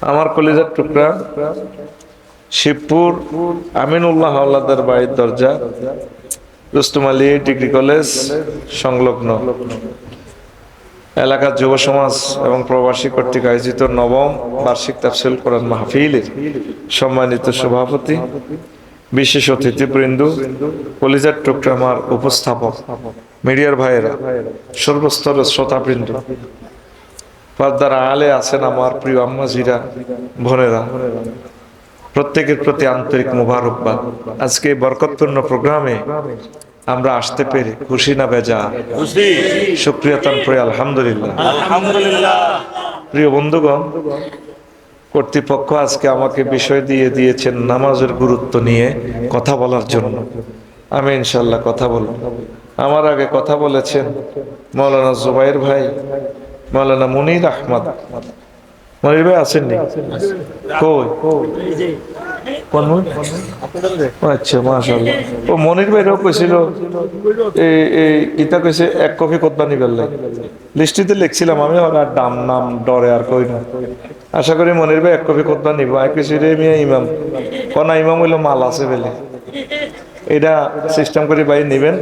আমার কলিজার টুকরা শিবপুর আমিনুল্লাহ হাওলাদার বাড়ির দরজা রুস্তম আলী ডিগ্রি কলেজ সংলগ্ন এলাকার যুব সমাজ এবং প্রবাসী কর্তৃক আয়োজিত নবম বার্ষিক তাফসীরুল কোরআন মাহফিলের সম্মানিত সভাপতি, বিশেষ অতিথিবৃন্দ, কলিজার টুকরা আমার উপস্থাপক, মিডিয়ার ভাইয়েরা, সর্বস্তরের শ্রোতাবৃন্দ, পর্দার আড়ালে আছেন আমার প্রিয় আম্মাজিরা, বোনেরা, প্রত্যেকের প্রতি আন্তরিক মোবারকবাদ। আজকে বরকতপূর্ণ প্রোগ্রামে আমরা আসতে পেরে খুশি না বেজা? শুকরিয়া তান পড়ে আলহামদুলিল্লাহ। প্রিয় বন্ধুগণ, কর্তৃপক্ষ আজকে আমাকে বিষয় দিয়েছেন নামাজের গুরুত্ব নিয়ে কথা বলার জন্য। আমি ইনশাল্লাহ কথা বলব। আমার আগে কথা বলেছেন মাওলানা জুবাইর ভাই, মাওলানা মুনির আহমদ। মনির ভাই আসেননি? কই? আচ্ছা, মাশাআল্লাহ। ও মনির ভাইরাও কইছিল গীতা কইছে এক কপি কোতবা নিবেল লিস্টিতে লিখছিলাম আমি, আর নাম ডরে আর কই না। আশা করি মনির ভাই এক কপি কোতবা নিব। এক কইছি রে মিয়া ইমাম, কোন ইমাম হইলো মাল আছে বেলে, এটা সিস্টেম করে ভাই নিবেন,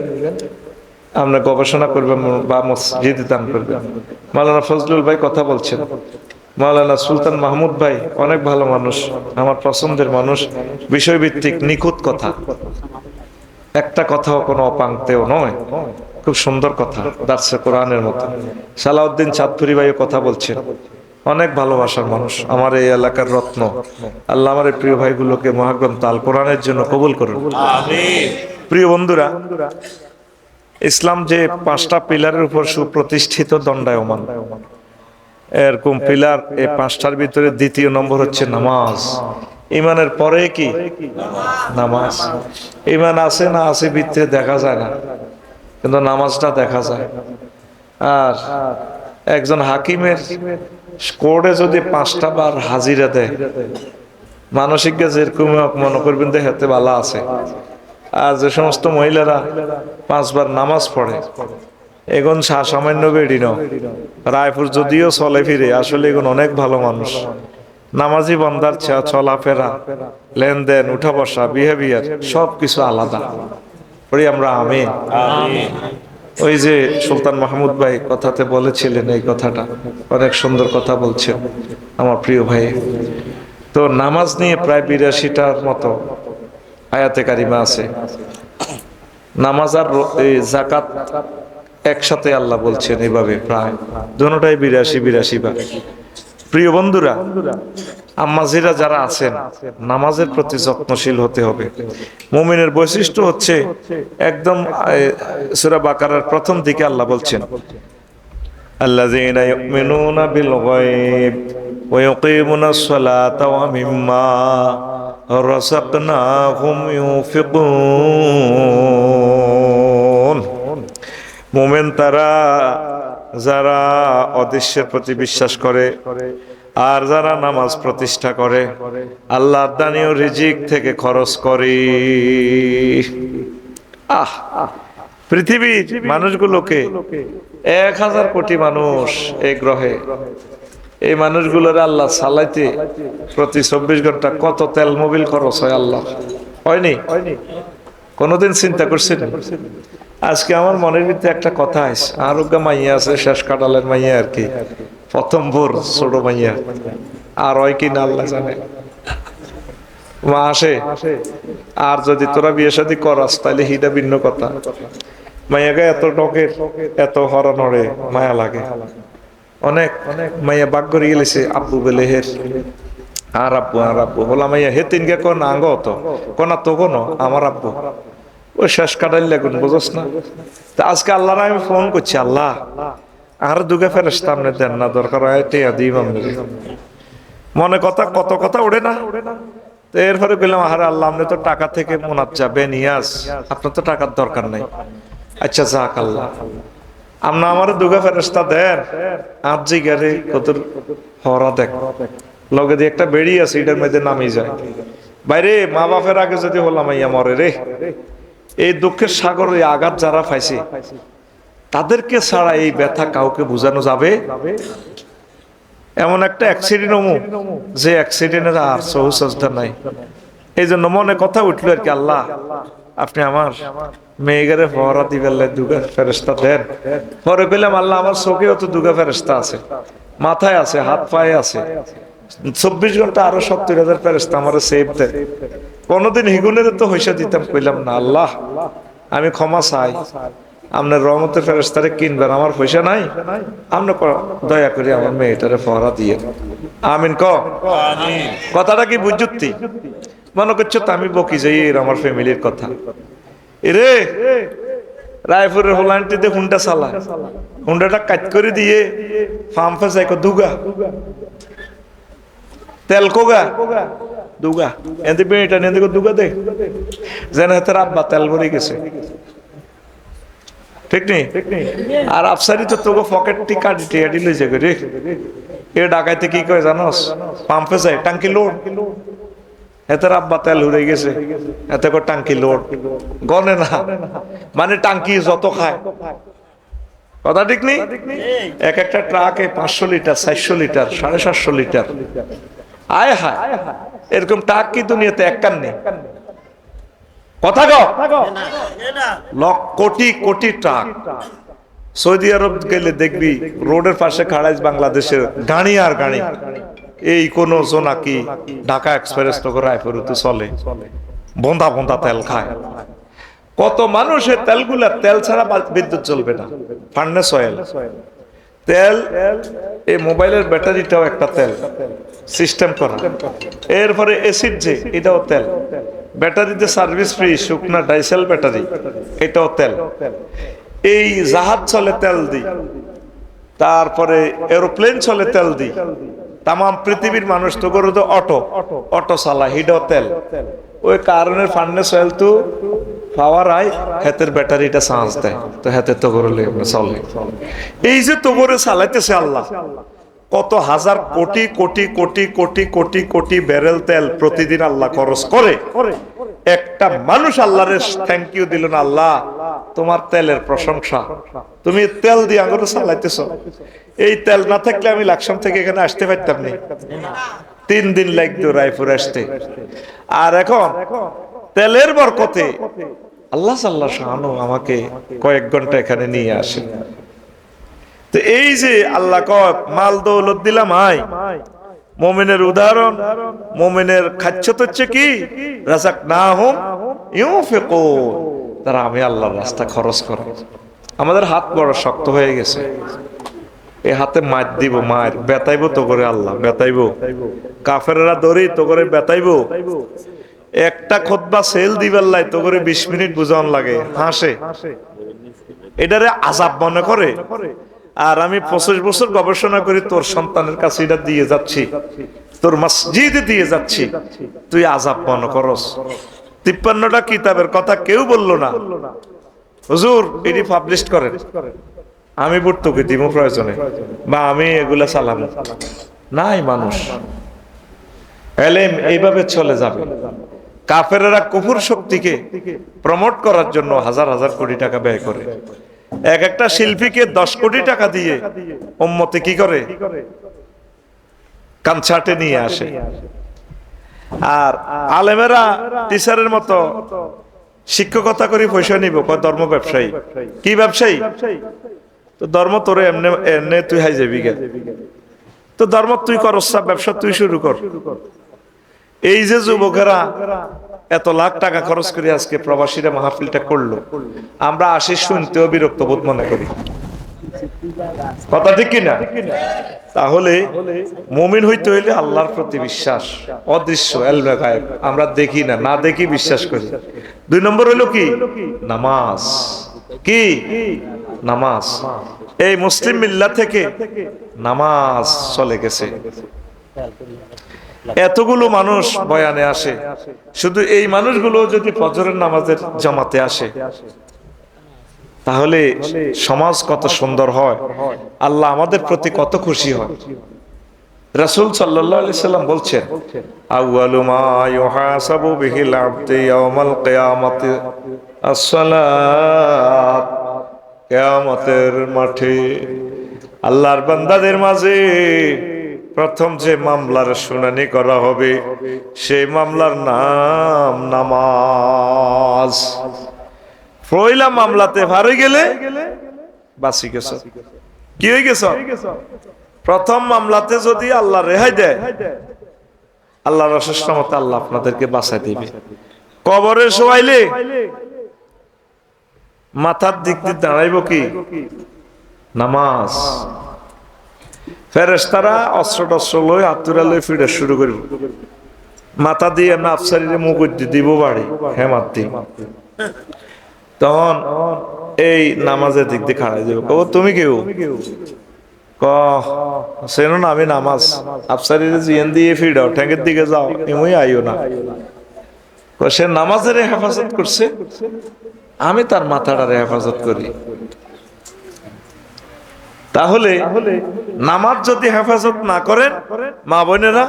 আমরা গবেষণা করবেন বা মসজিদে দান করবেন। মাওলানা ফজলুল ভাই কথা বলছেন, মাওলানা সুলতান মাহমুদ ভাই অনেক ভালো মানুষ, আমার পছন্দের মানুষ, বিষয়ভিত্তিক নিখুঁত কথা, একটা কথাও কোনো অপাংতেও নয়, খুব সুন্দর কথা, দার্সে কোরআনের মতো। সালাউদ্দিন চাঁদপুরি ভাইও কথা বলছেন, অনেক ভালোবাসার মানুষ, আমার এই এলাকার রত্ন। আল্লাহ আমার এই প্রিয় ভাইগুলোকে মহাগ্রন্থ আল কোরআনের জন্য কবুল করুন। প্রিয় বন্ধুরা, ইসলাম যে 5টা পিলারের উপর সুপ্রতিষ্ঠিত দণ্ডায়মান, এরকম পিলার, এই 5টার ভিতরে দ্বিতীয় নম্বর হচ্ছে নামাজ। ইমানের পরে কি? নামাজ। ইমান আছে না আছে ভিতরে দেখা যায় না, কিন্তু নামাজটা দেখা যায়। আর একজন হাকিমের কোর্টে যদি 5টা বার হাজিরা দেয়, মানসিক যেরকম মনে করবেন দেখাতে ভালো আছে। আর যে সমস্ত মহিলারা 5 বার নামাজ পড়ে, এগুন সামান্য বেড়ি ন রায়পুর যদিও চলে ফিরে, আসলে এগুন অনেক ভালো মানুষ। নামাজি বান্দার চলাফেরা, লেনদেন, উঠা বসা, বিহেভিয়ার সবকিছু আলাদা। পড়ি আমরা আমিন। ওই যে সুলতান মাহমুদ ভাই কথাতে বলেছিলেন, এই কথাটা অনেক সুন্দর কথা বলছেন আমার প্রিয় ভাই। তো নামাজ নিয়ে প্রায় 82টার মতো আয়াতে কারিমা আছে। নামাজ আর যাকাত একসাথে আল্লাহ বলছেন এভাবে, প্রায় দুটোটাই 82 বার। প্রিয় বন্ধুরা, আম্মাজিরা যারা আছেন, নামাজের প্রতি যত্নশীল হতে হবে। মুমিনের বৈশিষ্ট্য হচ্ছে একদম সূরা বাকারার প্রথম দিকে আল্লাহ বলছেন, আল্লাযীনা ইউমিনুনা বিল গায়ব ওয়া ইয়াকিমুনাস সালাতা ওয়া মিম্মা রাযাকনাহুম ইউনফিকুন। মুমিন তারা যারা অদৃশ্যের প্রতি বিশ্বাস করে আর যারা নামাজ প্রতিষ্ঠা করে, আল্লাহর দানীয় রিজিক থেকে খরচ করে। পৃথিবীর মানুষগুলোকে 1000 কোটি মানুষ এই গ্রহে, এই মানুষগুলোর আল্লাহ চালাইতে প্রতি 24 ঘন্টা কত তেল মোবিল খরচ হয় আল্লাহ হয়নি? কোনোদিন চিন্তা করছেন? আজকে আমার মনের ভিতরে একটা কথা আছে, আরোগ্য মাইয়া আছে, শেষ কাটালের মাইয়া আর কি, প্রথম ভোর ছোট মাইয়া, আর হয় কি না আল্লাহ জানে। মা আসে, আর যদি তোরা বিয়ে শাদী করাস তাহলে হিটা ভিন্ন কথা। মাইয়াকে এত টকের, এত হরা নড়ে, মায়া লাগে অনেক। মাইয়া বাগ করে গেলেছে আব্বু বেলে হের, আর আব্বু হলা মাইয়া হে তিনকে কোন আঙ্গ হতো কোনা তো কোনো আমার আব্বু, ওই শেষ কাটাইল লাগুন, বুঝস না? তা আজকে আল্লাহর আমি ফোন করছি, আল্লাহ আর দুগে ফেরেশতা আপনি দেন না, দরকার হয় টিয়া দিই মনে কথা, কত কথা ওঠে না। তো এরপরে বললাম, আরে আল্লাহ আপনি তো টাকা থেকে মোনাজ্জা বেনিয়াজ, আপনার তো টাকার দরকার নাই। আচ্ছা যাক আল্লাহ, আপনি আমার দুগে ফেরেশতা দেন, আজ জিগারে কত হরা দেখ লগে দিয়ে একটা বেড়ি আছে, এটার মধ্যে নামি যায় বাইরে। মা বাপের আগে যদি হলাম ইয়া মরে রে, এই দুঃখের সাগরে আঘাত যারা পাইছে তাদেরকে ছাড়া এই ব্যথা কাউকে বোঝানো যাবে? এমন একটা অ্যাক্সিডেন্ট হমু যে অ্যাক্সিডেন্টের আর সহু সজদা নাই। এই জন্য মনে কথা উঠলো আর কি, আল্লাহ আপনি আমার মেয়েগারে ফহরা দিবেন দুগা ফেরেস্তা দেন। পরে পেলাম আল্লাহ আমার চোখেও তো দুগা ফেরেস্তা আছে, মাথায় আছে, হাত পায়ে আছে, 24 ঘন্টা আরো 70,000 ফেরেস্তা আমার সেভ দেন। কোনোদিন হিগুনের তো হইসা দিতাম, কইলাম না আল্লাহ আমি ক্ষমা চাই, আপনার রহমতের ফেরেস্তারে কিনবেন, আমার পয়সা নাই, আপনি দয়া করে আমার মেয়েটারে ফহরা দিয়ে। আমিন ক কথাটা কি বুঝুতি? মনে করছো তো আমি বকি যাই আমার ফ্যামিলির কথা। এরে রায়পুরের হোলান্টিতে হুন্ডা চালায়, হুন্ডাটা কাট করে দিয়ে ফার্মে যাই দুগা তেল কোগা দুগা এতে বেটা নিয়ে দেখো দুগা দে যেন হাতের আব্বা তেল ভরে গেছে, ঠিক নেই? আর আফসারি তো তোকে পকেটটি কাটি টিয়াটি লই যাবে রে। এ ডাকাইতে কি কয় জানোস? পাম্পে যায় টাঙ্কি লোড, এতে আব্বা তেল উড়ে গেছে, এতে করে টাঙ্কি লোড গনে না, মানে টাঙ্কি যত খায়। কথা ঠিক নেই? এক একটা ট্রাকে 500 লিটার, 400 লিটার, 750 লিটার। আয় হায়, এরকম ট্রাক কি দুনিয়াতে একখান নেই। কথা কও, কোটি কোটি ট্রাক। সৌদি আরব গেলে দেখবি রোডের পাশে খাড়াইজ বাংলাদেশের গাড়ি আর গাড়ি। এই কোন জোনাকি ঢাকা এক্সপ্রেস তো রায়পুরতে চলে, বন্ধা বন্ধা তেল খায়। কত মানুষের তেলগুলা, তেল ছাড়া বিদ্যুৎ চলবে না। ফার্নেস অয়েল তেল, এই মোবাইলের ব্যাটারিটাও একটা তেল সিস্টেম করা। এরপরে এসিড যে এটাও তেল, ব্যাটারিতে সার্ভিস ফ্রি শুকনা ডাইসেল ব্যাটারি, এটাও তেল। এই জাহাজ চলে তেল দিই, তারপরে এরোপ্লেন চলে তেল দিই। তাম পৃথিবীর মানুষ তো করে তো অটো অটো চালা, হিডও তেল। ওই কারণের ফার্নেস অয়েল তো পাওয়ার আয় হাতের ব্যাটারিটা চার্জ দেয়, তো হাতে তো করে চলে। এই যে তো করে চালাইতেছে আল্লাহ, কত হাজার কোটি কোটি কোটি কোটি কোটি কোটি ব্যারেল তেল প্রতিদিন আল্লাহ খরচ করে। একটা মানুষ আল্লাহরে থ্যাংক ইউ দিল না, আল্লাহ তোমার তেলের প্রশংসা, তুমি তেল দিয়ে আঙুলে চালাইতেছ। এই তেল না থাকলে আমি লাকসাম থেকে এখানে আসতে পারতাম না, 3 দিন লাগতো রায়পুর আসতে। আর এখন তেলের বরকতে আল্লাহ সাল্লাহ শাহানু আমাকে কয়েক ঘন্টা এখানে নিয়ে আসে। তো এই যে আল্লাহ কয় মাল দৌলত দিলাম, আয় মুমিনের উদাহরণ, মুমিনের খাচ্ছত হচ্ছে কি রাযাকনাহুম ইউনফিকুন, তারা আমি আল্লাহর রাস্তা খরচ করে। আমাদের হাত বড় শক্ত হয়ে গেছে, এই হাতে মার দিব, মার বেতাইবো তো করে আল্লাহ বেতাইবো, কাফেররা দড়ি তো করে বেতাইবো। একটা খুতবা সেল দিবার লাই তো করে 20 মিনিট বুঝান লাগে, হাসে, এটারে আযাব মনে করে। আর আমি 25 বছর গবেষণা করি তোর সন্তানের কাছে এটা দিয়ে যাচ্ছি, তোর মসজিদে দিয়ে যাচ্ছি, তুই আযাব মনে করস। 53টা কিতাবের কথা কেউ বললো না, হুজুর এটি পাবলিশ করেন, আমি ভর্তুকি দিব প্রয়োজনে, বা আমি এগুলা চালাম নাই। মানুষ এলেম এইভাবে চলে যাবে। কাফেরেরা কুফর শক্তিকে প্রমোট করার জন্য হাজার হাজার কোটি টাকা ব্যয় করে। এক একটা শিল্পীকে 10 কোটি টাকা দিয়ে উম্মতে কি করে কনসার্টে নিয়ে আসে। আর আলেমেরা টিচারের মতো শিক্ষকতা করে পয়সা নিব, ধর্ম ব্যবসায়ী। কি ব্যবসায়ী? তো ধর্ম তোরে এমনি এমনি তুই হাই যাবি গে, তো ধর্ম তুই কর, ব্যবসা তুই শুরু কর। এই যে যুবকেরা এত লাখ টাকা খরচ করে আজকে প্রবাসীরা মাহফিলটা করলো, আমরা আসি শুনতেও বিরক্ত বোধ মনে করি। কথা ঠিক কিনা? তাহলে মুমিন হইতে হইলে আল্লাহর প্রতি বিশ্বাস, অদৃশ্য ইলমে গায়েব আমরা দেখি না, না দেখি বিশ্বাস করি। 2 নম্বর হইলো কি? নামাজ। কি? নামাজ। এই মুসলিম মিল্লাত থেকে নামাজ চলে গেছে। এতগুলো মানুষ বয়ানে আসে, শুধু এই মানুষগুলো যদি ফজরের নামাজের জামাতে আসে তাহলে সমাজ কত সুন্দর হয়, আল্লাহ আমাদের প্রতি কত খুশি হয়। রাসূল সাল্লাল্লাহু আলাইহি সাল্লাম বলছেন, আউয়ালু মা ইউহাসাবু বিহিল আবদু ইয়াউমাল কিয়ামাতি as-সালাত। কিয়ামতের মাঠে আল্লাহর বান্দাদের মাঝে প্রথম যে মামলার শুনানি করা হবে সেই মামলার নাম নামাজ। পয়লা মামলাতে হারে গেলে বাঁচি গেছ। কি হয়ে গেছ? প্রথম মামলাতে যদি আল্লাহ রেহাই দেয়, আল্লাহর অশেষ রহমতে আল্লাহ আপনাদেরকে বাঁচাই দিবে। কবরে শোয়াইলে মাথার দিক দিয়ে দাঁড়াইব কি? নামাজ। ফেরেশতারা অস্ত্র টস্ত্র লই আত্মরা লই ফিরে শুরু করব। মাথা দিয়ে না আফসারিরে মুখ দিব বাড়ি হেমাত দি। তখন এই নামাজের দিক দিয়ে খাড়াই যাবে। কব তুমি কেউ? সেনো না আমি নামাজ। আফসারিরে জিয়ান দিয়ে ফিরাও, ঠ্যাঙ্গের দিকে যাও, এমই আইও না। সে নামাজের হেফাজত করছে, আমি তার মাথাটারে হেফাজত করি। তাহলে নামাজ যদি হেফাজত না করেন মা বোনেরা,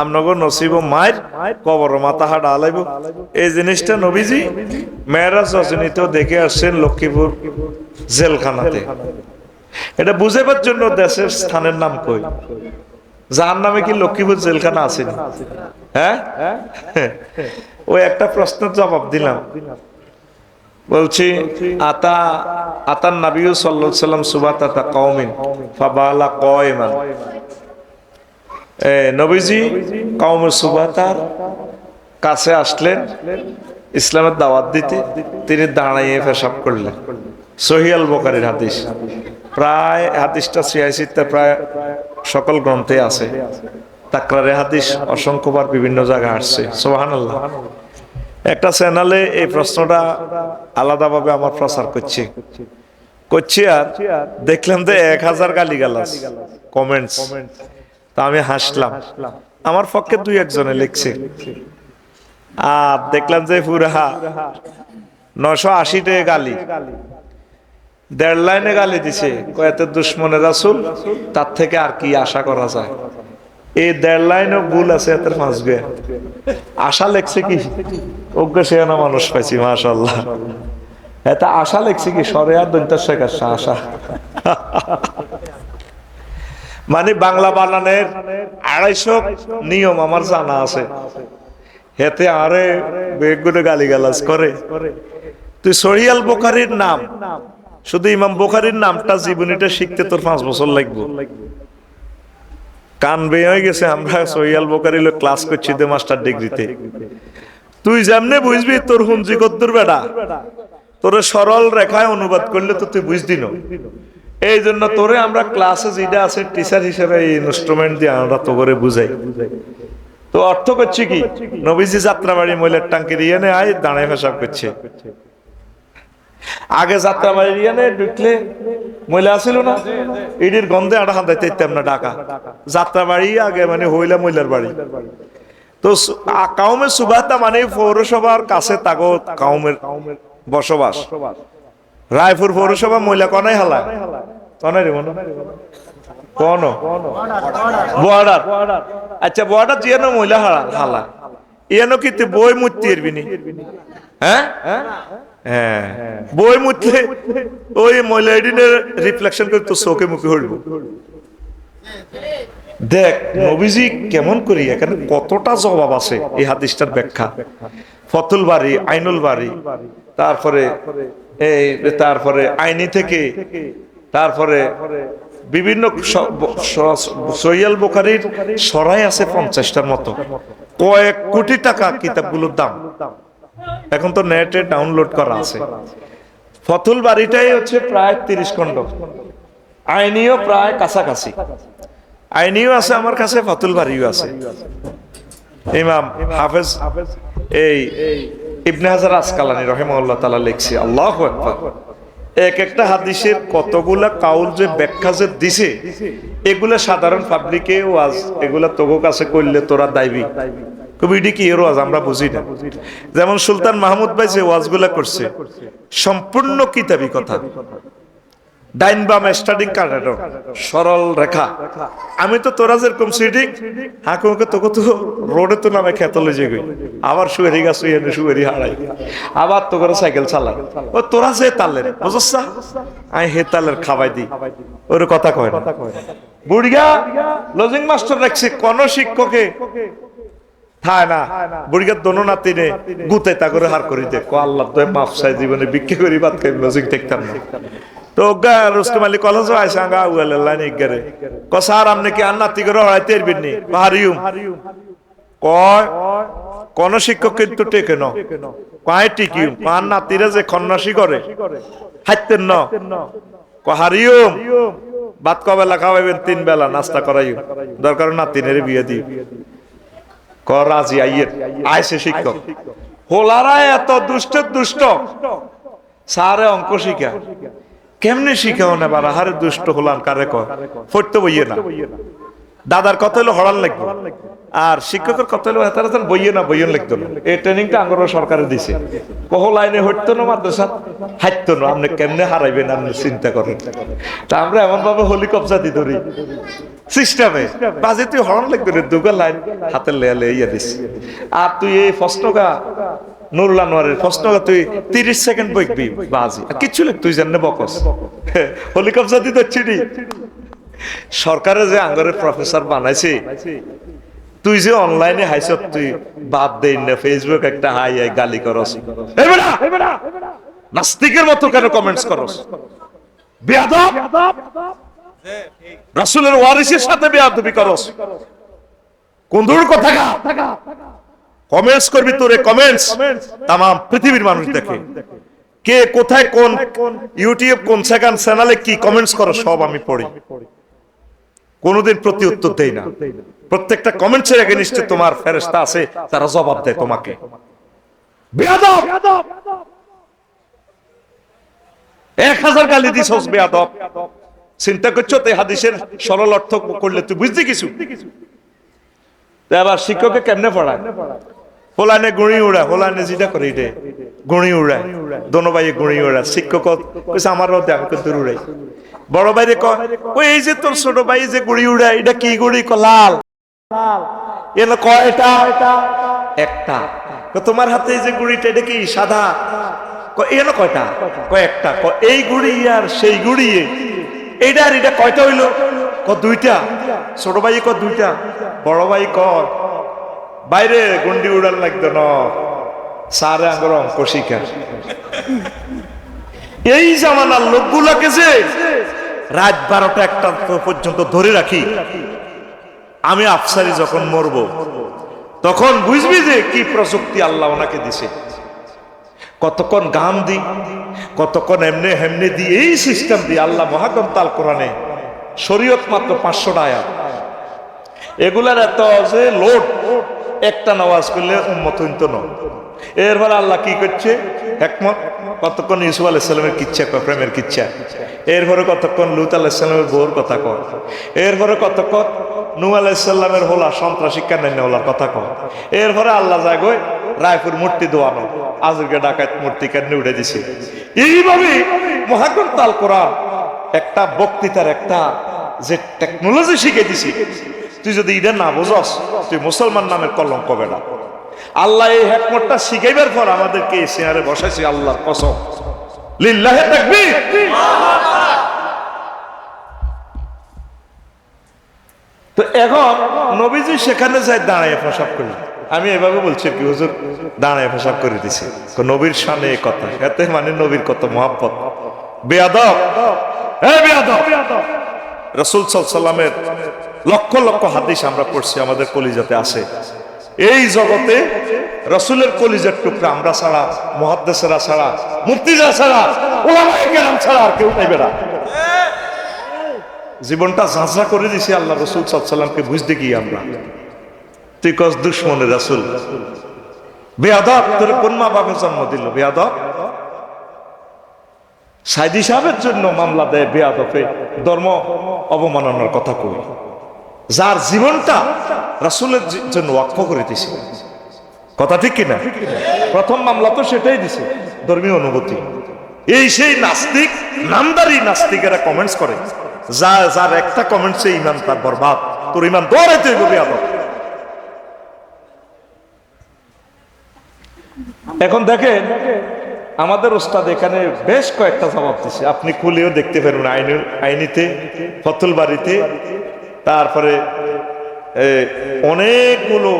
আপনাকে নসিব মায়ের কবর মাথা হাড়া আলাইব। এই জিনিসটা নবীজি মেয়েরাজ রজনীতেও দেখে আসছেন লক্ষ্মীপুর জেলখানাতে। এটা বুঝাবার জন্য দেশের স্থানের নাম কই, যার নামে কি লক্ষ্মীপুর জেলখানা আসেনি? হ্যাঁ, ওই একটা প্রশ্নের জবাব দিলাম। বলছি আতান নবী সাল্লাল্লাহু আলাইহি ওয়াসাল্লাম সুবাতাতা কওমিন ফাবালা কায়মান। নবীজি কওম সুবাতার কাছে আসলেন ইসলামের দাওয়াত দিতে, তিনি দাঁড়িয়ে পেশাব করলেন। সহিহ আল বুখারীর হাদিস। প্রায় হাদিসটা সিয়াসিতে প্রায় সকল গ্রন্থে আছে। তাকরারে হাদিস অসংখ্যবার বিভিন্ন জায়গায় আসছে। সুবহানাল্লাহ। একটা চ্যানেলে এই প্রশ্নটা আলাদাভাবে আমার প্রচার করছি আর দেখলাম যে 1000 গালিগালাজ কমেন্টস। তা আমি হাসলাম। আমার পক্ষে 2-1 জনে লিখছে, আর দেখলাম যে পুরা 980 গালি, 1.5 লাইনে গালি দিছে। কয়েতে দুশ্মনে রাসূল, তার থেকে আর কি আশা করা যায়? এই 1.5 লাইনও ভুল আছে, এত 5 গে আশা লেখছে কি অজ্ঞ সেনা মানুষ পাইছি, মাশাআল্লাহ। এটা আশা লেখছে কি সরেয়ার দন্তার শেখার আশা। মানে বাংলা বানানের 250 নিয়ম আমার জানা আছে, হেতে আরে বেগুনে গালিগালাজ করে। তুই সহিহ আল বুখারীর নাম, শুধু ইমাম বুখারীর নামটা জীবনীটা শিখতে তোর 5 বছর লাগবে। কান বেয়ে হয়ে গেছে। আমরা সহিহ আল বুখারী ক্লাস করছি তো মাস্টার ডিগ্রিতে। তুই যেমনে বুঝবি তোর হুঞ্জি কদ্দুর বেটা, তোরে সরল রেখায় অনুবাদ করলে তো তুই বুঝদি না। এই জন্য তোরে আমরা ক্লাসে যেটা আছে টিচার হিসেবে এই ইনস্ট্রুমেন্ট দিয়ে আমরা তো করে বুঝাই। তো অর্থ করছি কি, নবীজি যাত্রাবাড়ি মহিলার টাঙ্কি রিয়ানে আয় দাঁড়ায় পেশাব করছে। আগে যাত্রাবাড়ি রিয়ানে ঢুকলে মহিলা আসিল না, ইডির গন্ধে আড়া হাঁদাইতে ইতাম না ঢাকা। যাত্রাবাড়ি আগে মানে হইলা মহিলার বাড়ি। তো কাউমের সুবাতা মানে পৌরসভার কাছে তাগো কাউমের বসবাস। রায়পুর পৌরসভা মহিলা কনাই হালায়, কনাই রে মনে কোন বর্ডার। আচ্ছা বর্ডার জিয়ানো মহিলা হালা ইয়ানো কি তুই বই মুত্তি এরবি নি? হ্যাঁ হ্যাঁ, বই মুতলে ওই মহিলা এডিনের রিফ্লেকশন করে তো চোখে মুখে হইব। দেখ নবীজি কেমন করি, এখানে কতটা জবাব আছে এই হাদিসটার ব্যাখ্যা। ফতুল বাড়ি, আইনুল বাড়ি, তারপরে আইনি থেকে, তারপরে বিভিন্ন সহিহ আল বুখারীর সরাই আছে 50টার মতো। কয়েক কোটি টাকা কিতাবগুলোর দাম। এখন তো নেটে ডাউনলোড করা আছে। ফতুল বাড়িটাই হচ্ছে প্রায় 30 খণ্ড, আইনিও প্রায় কাছাকাছি। আইনিও আছে আমার কাছে, ফতুল বাড়িও আছে। ইমাম হাফেজ এই ইবনে হাজার আসকালানী রাহিমাহুল্লাহ তাআলা লিখছে, আল্লাহু আকবার, এক একটা হাদিসের কতগুলা কাউল যে ব্যাখ্যা যে দিছে, এগুলা সাধারণ পাবলিকে ওয়াজ, এগুলা তোগো কাছে করলে তোরা দাইবি কবিডি কি এর ওয়াজ আমরা বুঝি না। যেমন সুলতান মাহমুদ ভাই যে ওয়াজগুলা করছে সম্পূর্ণ কিতাবি কথা, ডাইন বাম স্টার্টিং কাটানো সরল রেখা। আমি তো তোরা যেরকম সিটিং হাঁকুকে তোকে তো রোডে তো নামে খেতে লয়ে গই, আবার শুয়েরি গা শুয়েরি হারাই, আবার তো করে সাইকেল চালাই। ও তোরা যে তালের বুঝছ না, আমি হে তালের খাওয়াই দিই, ওর কথা কয় না। বুড়িয়া লজিং মাস্টার রাখছি কোন শিক্ষকে থায় না, বুড়িয়ার দোনো নাতিনে গুতে তা করে হার করি দে কো আল্লাহ তো মাফ চাই, জীবনে ভিক্ষা করি ভাত খাই লজিং দেখতাম না। তো গা রুস্তম আলী কলেজ আইসা গা উয়ালে লাইন গরে ক স্যার আপনি কি আর নাতি করে হড়াইতে পারবেন নি? হারিউম কয় কোন শিক্ষক কিন্তু টেকে ন কয় টিকিউ আর নাতিরা যে খন্নাসি করে হাইতেন ন ক হারিউম ভাত কবেলা খাওয়াইবেন, 3 বেলা নাস্তা করাইও, দরকার নাতিনের বিয়ে দিই। ক রাজি আইয়ের আইসে শিক্ষক হোলারা এত দুষ্ট সারে অঙ্ক শিখা কেমনে শিখাও না বারা হারে দুষ্ট হলাম কারে কয় পড়তে বইয়ে না, দাদার কথা হলো হড়ান লাগবে, আর শিক্ষকের কথা হলো তারা বইয়ে না বইয়েন লিখতো না। এই ট্রেনিংটা আঙ্গর সরকারে দিছে, কহ লাইনে হইতো না মাদ্রাসা হাইতো না, আপনি কেমনে হারাইবেন আপনি চিন্তা করেন। তা আমরা এমন ভাবে হলি কবজা দি ধরি সিস্টেমে বাজে তুই হরণ লিখবে রে, দুগা লাইন হাতের লেয়ালে ইয়া দিস, আর তুই এই ফসনগা নুরুল আনোয়ারের ফসনগা তুই 30 সেকেন্ড বইকবি বাজি কিচ্ছু লিখ তুই জাননে বকস হলি কবজা দি ধরছি। সরকারে যে আঙ্গরের প্রফেসর বানাইছে, তুই যে অনলাইনে হাইছ তুই বাদ দেই না, ফেসবুক একটা হাই গালি করস, নাস্তিকের মতো কেন কমেন্টস করস, বেয়াদব রাসূলের ওয়ারিসের সাথে বেয়াদবি করস, কোনদুর কথা কমেন্টস করবি তোরে কমেন্টস তাম পৃথিবীর মানুষ দেখে, কে কোথায় কোন ইউটিউব কোন সেকেন্ড চ্যানেলে কি কমেন্টস করো সব আমি পড়ি, কোনদিন প্রতি উত্তর দেই না। প্রত্যেকটা কমেন্টসের এগেইনস্টে তোমার ফেরেশতা আছে, তারা জবাব দেয় তোমাকে। বেয়াদব 1000 গালি দিছস বেয়াদব, চিন্তা করছো তো হাদিসের সরল অর্থ করলে তুই বুঝলি কিছু? এবার শিক্ষককে কেমনে পড়ায়, হোলানে গুঁড়ি উড়া, হোলানে যেটা করে এটা গুঁড়ি উড়ায়, দোনো ভাই গুঁড়ি উড়া, শিক্ষক কইছে আমারও আমি কিন্তু উড়াই, বড় ভাইরে কয় ওই এই যে তোর ছোট ভাই যে গুঁড়ি উড়ায় এটা কি গুঁড়ি? ক লাল। এন কয়টা? একটা। তোমার হাতে যে গুঁড়িটা এটা কি সাদা? এন কয়টা? কয়েকটা। এই গুঁড়ি আর সেই গুঁড়ি এইটা আর এটা কয়টা হইলো? ক 2টা। ছোট ভাই ক 2টা, বড় ভাই ক বাইরে গুন্ডি উড়ান লাগতো না, সারে আঙ্গর অঙ্ক শিখা। এই জামানার লোকগুলাকে যে রাত 12টা 1টা পর্যন্ত ধরে রাখি, আমি আফসারি যখন মরবো তখন বুঝবি যে কি প্রযুক্তি আল্লাহ ওনাকে দিছে, কতক্ষণ গান দি, কতক্ষণ এমনি হেমনি দি, এই সিস্টেম দিয়ে আল্লাহ মহাগ্রন্থ আল কোরআনে শরীয়ত মাত্র 500টা আয়াত, এগুলার এত যে লোড, একটা নামাজ করলে উম্মত হইতো না। এরপর আল্লাহ কি করছে একমত, কতক্ষণ ইউসুফ আলাইহিস সালামের কিচ্ছা কয়, প্রেমের কিচ্ছা, এরপরে কতক্ষণ লুত আলাইহিস সালামের বউর কথা কয়, এরপরে কতক্ষণ নূহ আলাইহিস সালামের হোলা সন্ত্রাসী কেন হোলার কথা কয়, এরপরে আল্লাহ যায় গো রায়পুর মূর্তি দোয়ানো, আজকে ডাকাত মূর্তি কেন উঠে দিছে। এইভাবে মহাগ্রন্থ আল কোরআন একটা বক্তৃতার একটা যে টেকনোলজি শিখে দিছি, তুই যদি এটা না বোঝস তুই মুসলমান নামের কলঙ্ক বেড়া। আল্লাহ এই হিকমতটা শিখাইবার পর আমাদেরকে এই চেয়ারে বসাইছে, আল্লাহর কসম, লিল্লাহি তাকবীর। তো এখন নবীজি সেখানে যাই দাঁড়ায় পেশাব করলেন, আমি এভাবে বলছি কি হুজুর দাঁড়ায় পেশাব করে দিছে, নবীর শানে কথা, এতে মানে নবীর কত মহব্বত। বেয়াদব, এই বেয়াদব, রাসূল সাল্লাল্লাহু আলাইহি ওয়াসাল্লামের লক্ষ লক্ষ হাদিস আমরা পড়ছি, আমাদের কলিজাতে আছে। এই জগতে রাসূলের কলিজার টুকরা আমরা ছাড়া, মুহাদ্দিসরা ছাড়া, মুফতিরা ছাড়া, উলামায়ে কেরাম ছাড়া আর কেউ নাই বেড়া। জীবনটা ঝাঁঝরা করে দিছি আল্লাহ রাসূল সাল্লাল্লাহু আলাইহি ওয়াসাল্লামকে বুঝতে গিয়ে আমরা। তুই কস দুশমনের রাসূল, বেয়াদব, তোর কোন মা বাপে জন্ম দিল? বেয়াদব সাইদি সাহেবের জন্য মামলা দেয় বেয়াদবে, ধর্ম অবমাননার কথা কই, যার জীবনটা রাসূলের জন্য ওয়াকফ করে দিছে, কথা ঠিক কিনা? প্রথম মামলা তো সেটাই দিছে, ধর্মীয় অনুভূতি। এই সেই নাস্তিক, নামদারি নাস্তিকেরা কমেন্টস করে, যার একটা কমেন্টসে ইমান তার বরবাদ, তোর ইমান দৌড়াইতে হবে আদব। এখন দেখেন আমাদের ওস্তাদ এখানে বেশ কয়েকটা জবাব দিচ্ছে, আপনি খুলেও দেখতে পারবেন আইনিতে, ফতুল বাড়িতে, তারপরে অনেকগুলো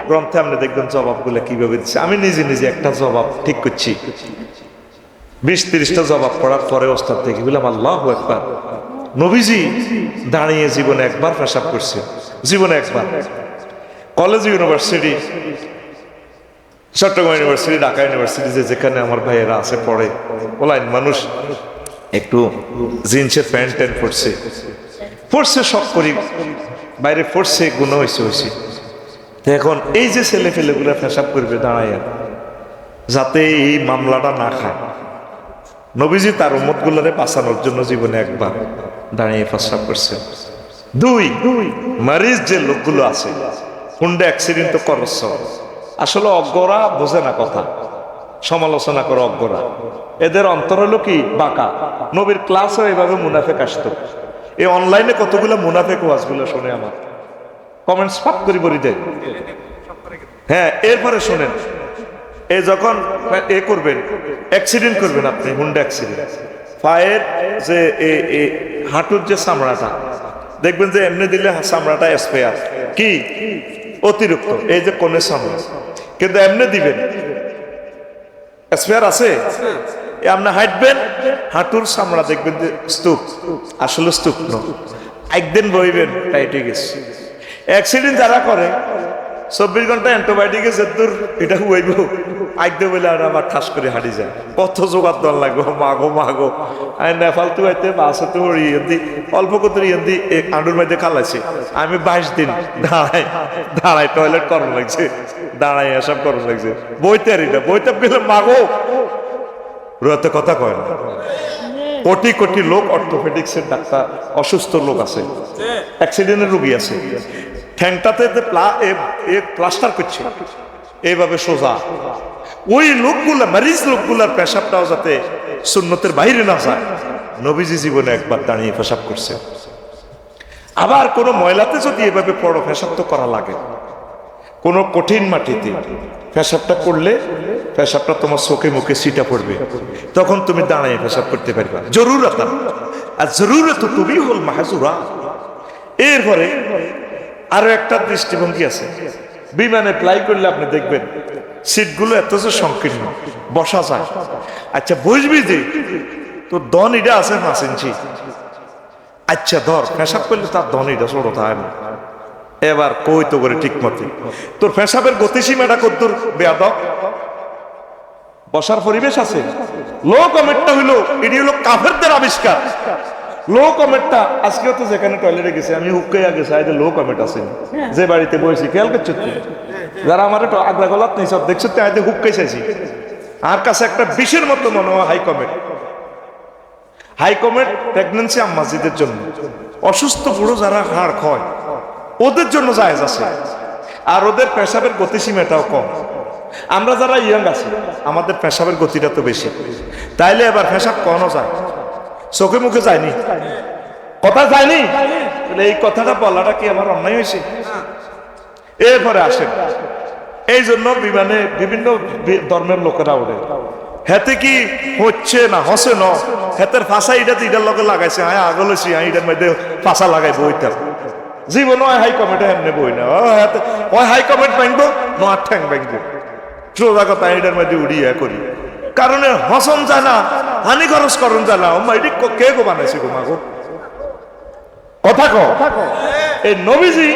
গ্রন্থে আপনি দেখবেন জবাবগুলো কিভাবে দিচ্ছে। আমি নিজে নিজে একটা জবাব ঠিক করছি, 20-30টা জবাব পড়ার পরে ওস্তাদ দেখি বললাম আল্লাহু আকবার, নবীজি দাঁড়িয়ে জীবনে একবার পেশাব করছে, জীবনে একবার। College university, Chittagong university, Dhaka university, যেখানে আমার ভাইয়েরা আছে পড়ে, ওলাইন মানুষ, একটু জিন্সের প্যান্ট ট্যান্ট পড়ছে সব করি, বাইরে পড়ছে, গুণ হয়েছে। এখন এই যে ছেলে ফেলেগুলো পেশাব করবে দাঁড়াইয়া, যাতে এই মামলাটা না খায়, নবীজি তার উম্মত গুলারে বাঁচানোর জন্য জীবনে একবার দাঁড়িয়ে পেশাব করছে। দুই, মারিজ যে লোকগুলো আছে, হুন্ডা অ্যাক্সিডেন্ট তো করছ, আসলে অজ্ঞরা বোঝে না কথা, সমালোচনা করে অজ্ঞরা, এদের অন্তর হলো কি বাঁকা। নবীর ক্লাসও এভাবে মুনাফেক আসতো। এই অনলাইনে কতগুলো মুনাফেক ওয়াজগুলো শুনে আমার কমেন্টস ফাঁক করে বলি দেয়। হ্যাঁ, এরপরে শোনেন, এ যখন করবেন, অ্যাক্সিডেন্ট করবেন আপনি, হুন্ডা অ্যাক্সিডেন্ট, পায়ের যে হাঁটুর যে চামড়াটা দেখবেন যে এমনি দিলে চামড়াটা স্পেয়ার কি অতিরিক্ত, এই যে কোণের চামড়া, কিন্তু এমনি দিবেন স্পেয়ার আছে, আপনি হাঁটবেন, হাঁটুর চামড়া দেখবেন যে স্তূপ, আসলে স্তূপ নয়, একদিন বইবেন টাইটে গেছে। অ্যাক্সিডেন্ট যারা করে 24 ঘন্টা অ্যান্টিবায়োটিকে যেদূর এটা হুয়াইব আইতে বলে আর আবার ঠাস করে হাঁটি যায়, কত জোগাড় দল লাগবে, মাগো আমি নেপাল তো আইতে বাসে তো অল্প কত ইয়েন্দি আন্ডুর মধ্যে খালাইছি আমি 22 দিন দাঁড়াই টয়লেট করানো লাগছে, দাঁড়াই এসব করানো লাগছে, বইতে আর এটা বইতে গেলে মাগো রোয়াতে কথা কয় না। কোটি কোটি লোক অর্থোপেডিক্সের ডাক্তার, অসুস্থ লোক আছে, অ্যাক্সিডেন্টের রোগী আছে, ঠ্যাংটাতে প্লাস্টার করছে এইভাবে সোজা, ওই লোকগুলা মারিজ লোকগুলার পেশাবটাও যাতে সুন্নতের বাইরে না যায়, নবীজি জীবনে একবার দাঁড়িয়ে পেশাব করছে। আবার কোনো ময়লাতে যদি এভাবে পড়ো, পেশাব তো করা লাগে, কোনো কঠিন মাটিতে পেশাবটা করলে পেশাবটা তোমার চোখে মুখে ছিটা পড়বে, তখন তুমি দাঁড়িয়ে পেশাব করতে পারবে, জরুরত। আর জরুরত তুমি হল মাহাজুরা। এরপরে আরো একটা দৃষ্টিভঙ্গি আছে, বিমানে ফ্লাই করলে আপনি দেখবেন সিটগুলো এত যে সংকীর্ণ, বসা যায়, আচ্ছা বসবি যে তোর দন এটা আছে 5 ইঞ্চি, আচ্ছা ধর পেশাব করলে তার দন এটা ছোট থাকে না, এবার কই তো করে ঠিক মতো তোর পেশাবের গতিসীমাটা কতদূর বেয়াদব, বসার পরিবেশ আছে। লো কমেটটা হইলো, এটি হলো কাফেরদের আবিষ্কার। লো কমেটটা আজকেও তো যেখানে টয়লেটে গেছে আমি হুক্কাইয়া গেছি, আইতে লো কমেট আছে যে বাড়িতে বসেছি, খেয়াল করছো যারা আমার একটু আগ্রা গলাত নেই সব দেখছো, আইতে হুক্কাই চাইছি, আর কাছে একটা বিষের মতো মনে হয় হাই কমেট। হাই কমেট প্রেগনেন্সি আম্মাজিদের জন্য, অসুস্থ বুড়ো যারা হাড় ক্ষয় ওদের জন্য জায়েজ আছে, আর ওদের পেশাবের গতিসীমাটাও কম। আমরা যারা ইয়ং আছি আমাদের পেশাবের গতিটা তো বেশি, তাইলে এবার পেশাব কমানো যায়, চোখে মুখে যায়নি, কথা যায়নি, এই কথাটা বলাটা কি আমার অন্যায় হয়েছে? এরপরে আসেন, এই জন্য বিমানে বিভিন্ন ধর্মের লোকেরা ওঠে, হেতে কি হচ্ছে না হসে ন, হেতের ফাঁসা ইটাতে ইটার লগে লাগাইছে, হ্যাঁ আগল হয়েছি, হ্যাঁ ইটার মধ্যে ফাঁসা লাগাইবো, ওইটার জীবন হাই কমেন্ট এমনি বই না, ওই হাই কমেন্ট ভাঙবো নোয়ার ঠ্যাং ভাঙবো, সোজা কথা এটার মধ্যে উড়িয়া করি, কারণ হসন যায় না, হানি খরচ করন যায় না, এটি কে গো বানাইছে গো মাগো, কথা কো। এই নবীজি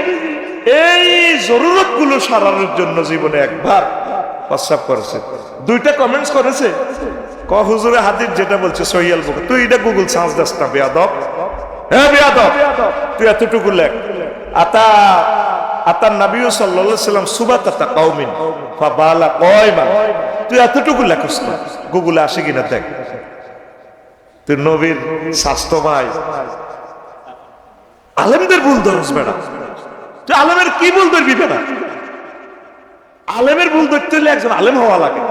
এই জরুরত গুলো সারানোর জন্য জীবনে একবার প্রস্তাব করেছে, 2টা কমেন্টস করেছে, ক হুজুরে হাদিস যেটা বলছে সহিয়াল বুখারী, তুই এটা গুগল সার্চ দাস না বেয়াদব, হ্যাঁ বেয়াদব, তুই এতটুকু লেখ, আতা নবী সাল্লাল্লাহু আলাইহি ওয়াসাল্লাম সুবাতাতা কওমিন ফাবালা কয়মা, তুই এতটুকু লেখস না, গুগলে আসে কিনা দেখ, তুই নবীর স্বাস্থ্য ভাই, আলেমদের ভুল ধরস বেড়া, তুই আলেমের কি ভুল ধরবি বেড়া, আলেমের ভুল ধরতে হলে একজন আলেম হওয়া লাগে।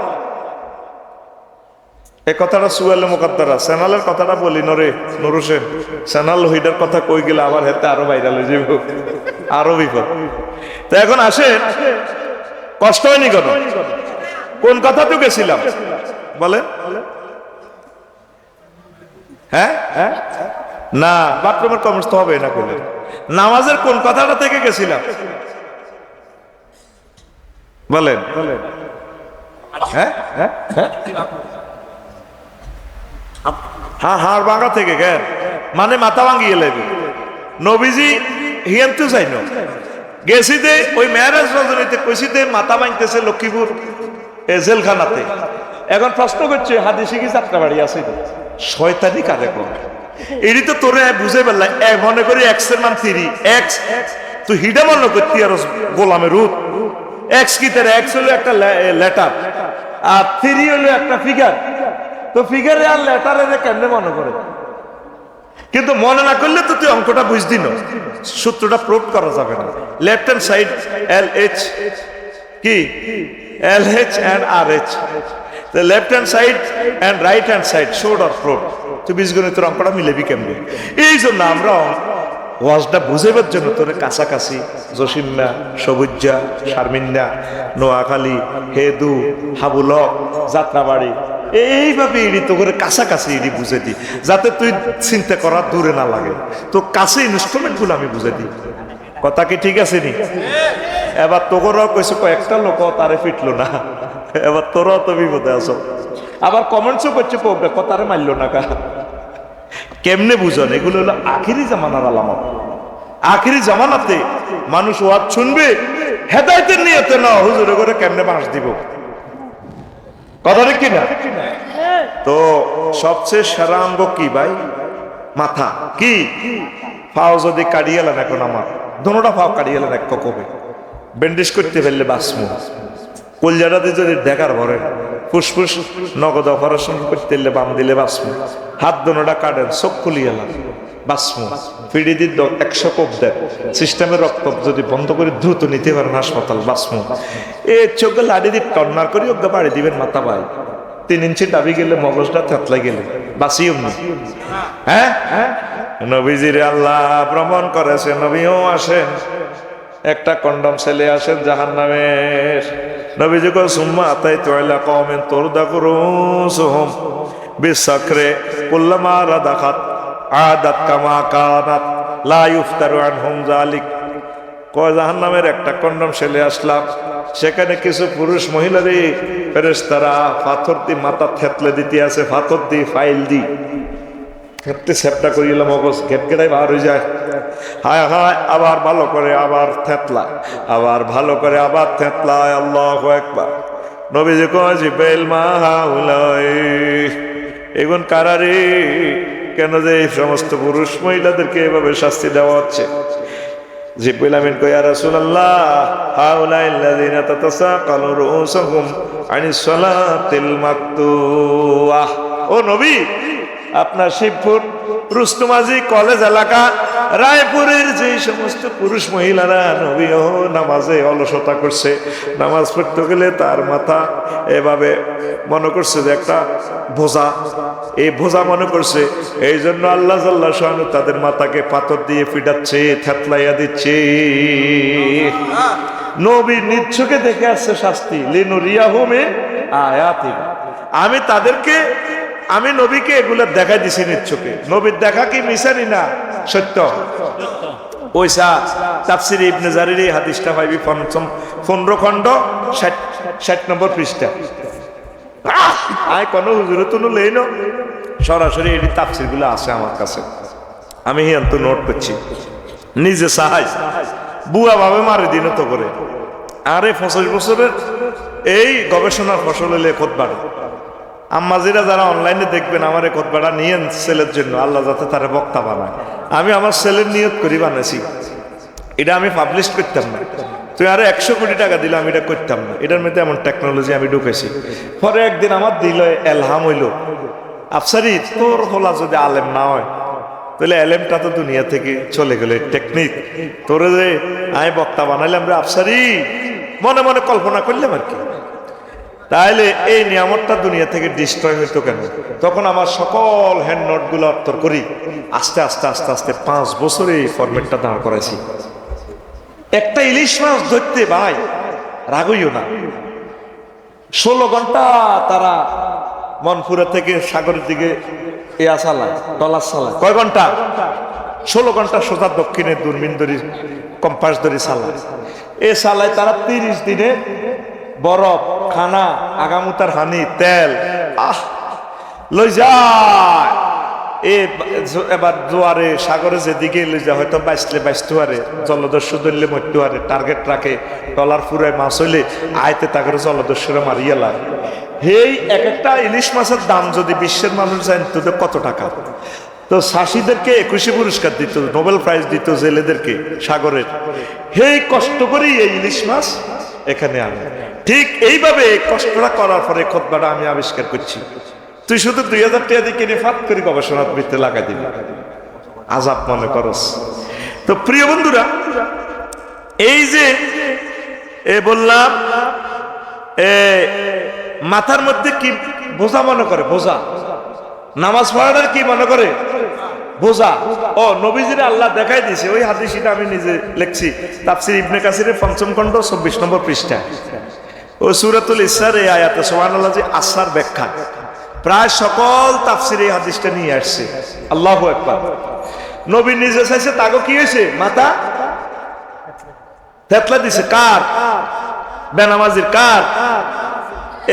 এই কথাটা সুয়ালে মুকাদ্দারা চ্যানেলের কথাটা বলি নরে নুর হোসেন চ্যানেল হইডার কথা কই গেলে আবার হেতে আরো ভাইরাল হয়ে যাবে, আরো বিপদ। তো এখন আসেন, কষ্ট হয়নি কেন? কোন কথা তো গেছিলাম বলেন? হ্যাঁ না, বাথরুমের কমেন্টস তো হবে না বলে। নামাজের কোন কথাটা থেকে গেছিলাম বলেন? হ্যাঁ হ্যাঁ হ্যাঁ, হাড় ভাঙা থেকে কেন? মানে মাথা ভাঙিয়ে লাগবে। নবীজি হিয়ান তো চাইন গেছি দে ওই মেয়ারাজ রজনীতে কইছি দে মাথা ভাঙতেছে লক্ষ্মীপুর জেলখানাতে। এখন প্রশ্ন করছে হাদিসে কি যাত্রাবাড়ি আছে? শয়তানি কারে কোন এটি তো তোরে বুঝে পেলাম। মনে করি এক্সের মান 3 এক্স, তুই হিডা মনে করতি আর গোলামের রুট। এক্স কি তার এক্স হলো একটা লেটার আর 3 হলো একটা ফিগার। তো ফিগারে আর লেটারে কেমনে মনে করে? কিন্তু মনে না করলে তো তুই অঙ্কটা বুঝদি না, সূত্রটা প্রুভ করা যাবে না। লেফট হ্যান্ড সাইড LH কি LH and RH, the left hand side and right hand side showed or fruit। তুই বীজগণিতের অঙ্কটা মিলেবি কেমনে? এই জন্য আমরা ওয়াজটা বুঝেবার জন্য তোরে কাছাকাছি জসিমনা, সবুজ্জা, শারমিন্দা, নোয়াখালী, হেদু, হাবুলক, যাত্রাবাড়ি এইভাবে ইডি তো করে কাছাকাছি ইডি বুঝে দিই, যাতে তুই চিন্তা করা দূরে না লাগে। তো কাছে ইনস্ট্রুমেন্ট গুলো আমি বুঝে দিই। কথা কি ঠিক আছে নি? এবার তোরাও কইছো কয়েকটা লোক তারে ফিটলো না, এবার তোরাও তো বিপদে আছো। আবার কমেন্টসও করছে কথারে মারলো না কা। কেমনে বুঝন? এগুলো হলো আখিরি জামানার আলামত। আখিরি জামানাতে মানুষ ওয়াজ শুনবে হেদায়েতের নিয়তে না, হুজুরে করে কেমনে বাঁশ দিব। কথা ঠিক কিনা? তো সবচেয়ে সেরা অঙ্গ কি ভাই? মাথা। কি পাও যদি কাটিয়েলেন, এখন আমার দোনোটা পাও কাটিয়েলেন এক কবে ব্যান্ডেজ করতে ফেললে বাসমু, কলজাটাতে যদি দেখার ভরে ফুসফুস নগদ অপারেশন করতে বাম দিলে বাসমু, হাত দোনোটা কাটেন চোখ খুলিয়েলাম বাসমু, ফিডি দি 100 কোপ দেন, সিস্টেমের রক্ত যদি বন্ধ করে দ্রুত নিতে পারেন হাসপাতাল বাসমু। এ চোখে লাড়ি দিয়ে টন্নার করে ওকে বাড়ি দিবেন মাথা ভাই, 3 ইঞ্চি দাবি গেলে মগজটা থেতলাই গেলে বাঁচিও না। হ্যাঁ নবীজির আল্লাহ ভ্রমণ করেছে, নবীও আসেন, একটা কন্ডম ছেলে আসেন জাহান্নামের। নবীজি কো সুম্মা আতাইতু আলা কওমিন তুরদাকুরুসুহুম বিসাকরে কুল্লামা রাদাখাত আদাত কামা কানাত লা ইফতারু আনহুম যালিক। কয় জাহান্নামের একটা কন্ডম ছেলে আসলাম, সেখানে কিছু পুরুষ মহিলারে ফেরেশতারা পাথর দিয়ে মাথা থেতলে দিতে আছে, পাথর দিয়ে ফাইল দি খেতে সেপটা করিলাম অবস ঘেটঘেটাই বার হয়ে যায়। হায় হায়, আবার ভালো করে আবার থেতলা, আবার ভালো করে আবার থেতলায়। আল্লাহু আকবার। নবীজি কয় জিব্রাইল মা হাউলাই, এগুন কারারে? কেন যে এই সমস্ত পুরুষ মহিলাদেরকে এভাবে শাস্তি দেওয়া হচ্ছে? জিব্রাইল আমিন কয় ইয়া রাসূলুল্লাহ হাউলাইল্লাযিনা তাতাসাকালু রুউসুহুম আনিস সালাতিল মাকতুয়া। ও নবী, আপনার শিবপুর, রুস্তমাজি কলেজ এলাকা, রায়পুরের যে সমস্ত পুরুষ মহিলারা নবীও নামাজে অলসতা করছে, নামাজ পড়তে গেলে তার মাথা এভাবে মনে করছে যে একটা বোঝা, এই বোঝা মনে করছে, এই জন্য আল্লাহ জাল্লাহ শানু তাদের মাথাকে পাথর দিয়ে পিটাচ্ছে, থেতলাইয়া দিচ্ছে। নবীর নিচ্ছকে দেখে আসছে শাস্তি, লিনুরিয়াহু মিন আয়াতিনা। আমি নবীকে এগুলো দেখাই দিছি নিচ্ছকে। নবীর দেখা কি মিশানি না, সত্য। ওইসা তাফসিরে ইবনে জারির এই হাদিসটা পাইবি 15 খণ্ড 60 নম্বর পৃষ্ঠা। আয় কোন হুজুরে তো লেই না, সরাসরি এই তাফসির গুলো আছে আমার কাছে, আমি হিয়ান্ত নোট করছি নিজে সাহাই বুয়া ভাবে মারি দিন তো করে। আরে 25 বছরের এই গবেষণার ফসল হলে খোদবাড়ি। আম্মাজিরা যারা অনলাইনে দেখবেন আমার এই খোদবাটা নিয়েন ছেলের জন্য, আল্লাহ যাতে তারা বক্তা বানায়। আমি আমার ছেলের নিয়ত করি বানাইছি, এটা আমি পাবলিশ করতাম না। তুই আরো 100 কোটি টাকা দিলে আমি এটা করতাম না। এটার মধ্যে এমন টেকনোলজি আমি ঢুকেছি। পরে একদিন আমার দিল এলহাম হইল, আফসারি তোর হলা যদি আলেম না হয় তাহলে এলেমটা তো দুনিয়া থেকে চলে গেলে টেকনিক, তোরে যে আমি বক্তা বানাইলাম রে আফসারি, মনে মনে কল্পনা করলাম আর কি। তাহলে এই নিয়ামতটা দুনিয়া থেকে ডিস্ট্রয় হইতো কেন? তখন আমার সকল হ্যান্ড নোটগুলো অর্থর করি আস্তে আস্তে আস্তে আস্তে 5 বছরে এই ফরম্যাটটা দাঁড় করাইছি। একটা ইলিশ মাছ ধরতে ভাই রাগইও না, 16 ঘন্টা তারা মনপুরা থেকে সাগরের দিকে চালায়, টলার চালায়। কয় ঘন্টা? 16 ঘন্টা সোজা দক্ষিণে দূরবীন ধরি কম্পাস ধরি চালায়। এ চালায় তারা 30 দিনে বরফ খানা আগামুতার হানি তেল লই যায়। এবার জোয়ারে সাগরে যেদিকে লই যায় হয়তো বাইসতে পারে, জলদস্যু ধরলে মরতে পারে, টার্গেট রাখে টলার ফুরায় মাছ হইলে আয়তে তাকে জলদস্যুরা মারিয়ে লাগে। এই এক একটা ইলিশ মাছের দাম যদি বিশ্বের মানুষ জানতো তো কত টাকা, তো চাষিদেরকে 21 পুরস্কার দিত, নোবেল প্রাইজ দিত জেলেদেরকে সাগরের। এই কষ্ট করেই এই ইলিশ মাছ এখানে আনে। ঠিক এইভাবে কষ্টটা করার পরে খোদবাটা আমি আবিষ্কার করছি। তুই শুধু 2000 টাকা দিয়ে কিনে ফাত করে গবেষণার ভিত্তিতে লাগাই দিবি, আজাব মনে করস। তো প্রিয় বন্ধুরা, এই যে বললাম মাথার মধ্যে কি বোঝা মনে করে, বোঝা নামাজ পড়ার কি মনে করে বোঝা। ও নবীজিরে আল্লাহ দেখাই দিয়েছে, ওই হাদিসটা আমি নিজে লিখছি তাফসীর ইবনে কাসিরের 5ম খণ্ড 24 নম্বর পৃষ্ঠা। ও সূরাতুল ইসরার এই আয়াতে সুবহানাল্লাহ যে আসার ব্যাখ্যা প্রায় সকল তাফসীরে এই হাদিসটা নিয়ে আসছে। আল্লাহু আকবার। নবী নিজে চাইছে তাগো কি হয়েছে, মাথা থেতলা দিছে। কার? বেনামাজির। কার?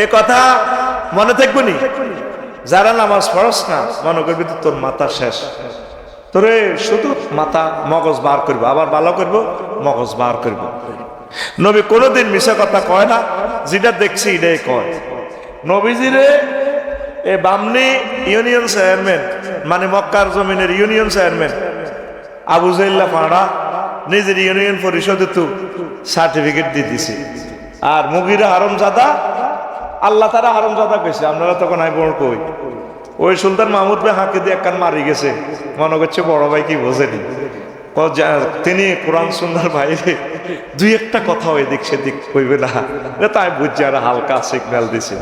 এ কথা মনে থাকবো নি? যারা নামাজ পড়স না মনে করবি তো তোর মাথা শেষ, তোরে শুধু মাথা মগজ বার করবো, আবার ভালো করবো মগজ বার করবো। নবী কোনোদিন মিশা কথা কয় না, যেটা দেখছি এটাই কয়। নবীজিরে বামনি ইউনিয়ন চেয়ারম্যান, মানে মক্কার জমিনের ইউনিয়ন চেয়ারম্যান আবু জাইল্লা পাড়া নিজের ইউনিয়ন পরিষদে তো সার্টিফিকেট দিয়ে দিছে। আর মুগিরা হারমজাদা, আল্লাহ তারা হারমজাদা কইছে, আপনারা তখন আই বড় কই। ওই সুলতান মাহমুদ ভাই হাঁকে দিয়ে একখান মারি গেছে, মনে করছে বড় ভাই কি বোঝেনি। তিনি কোরআন সুন্নাহর বাইরে দুই একটা কথা এদিক সেদিক কইবে না, তাই বুঝছে আর হালকা সিগন্যাল দিছে।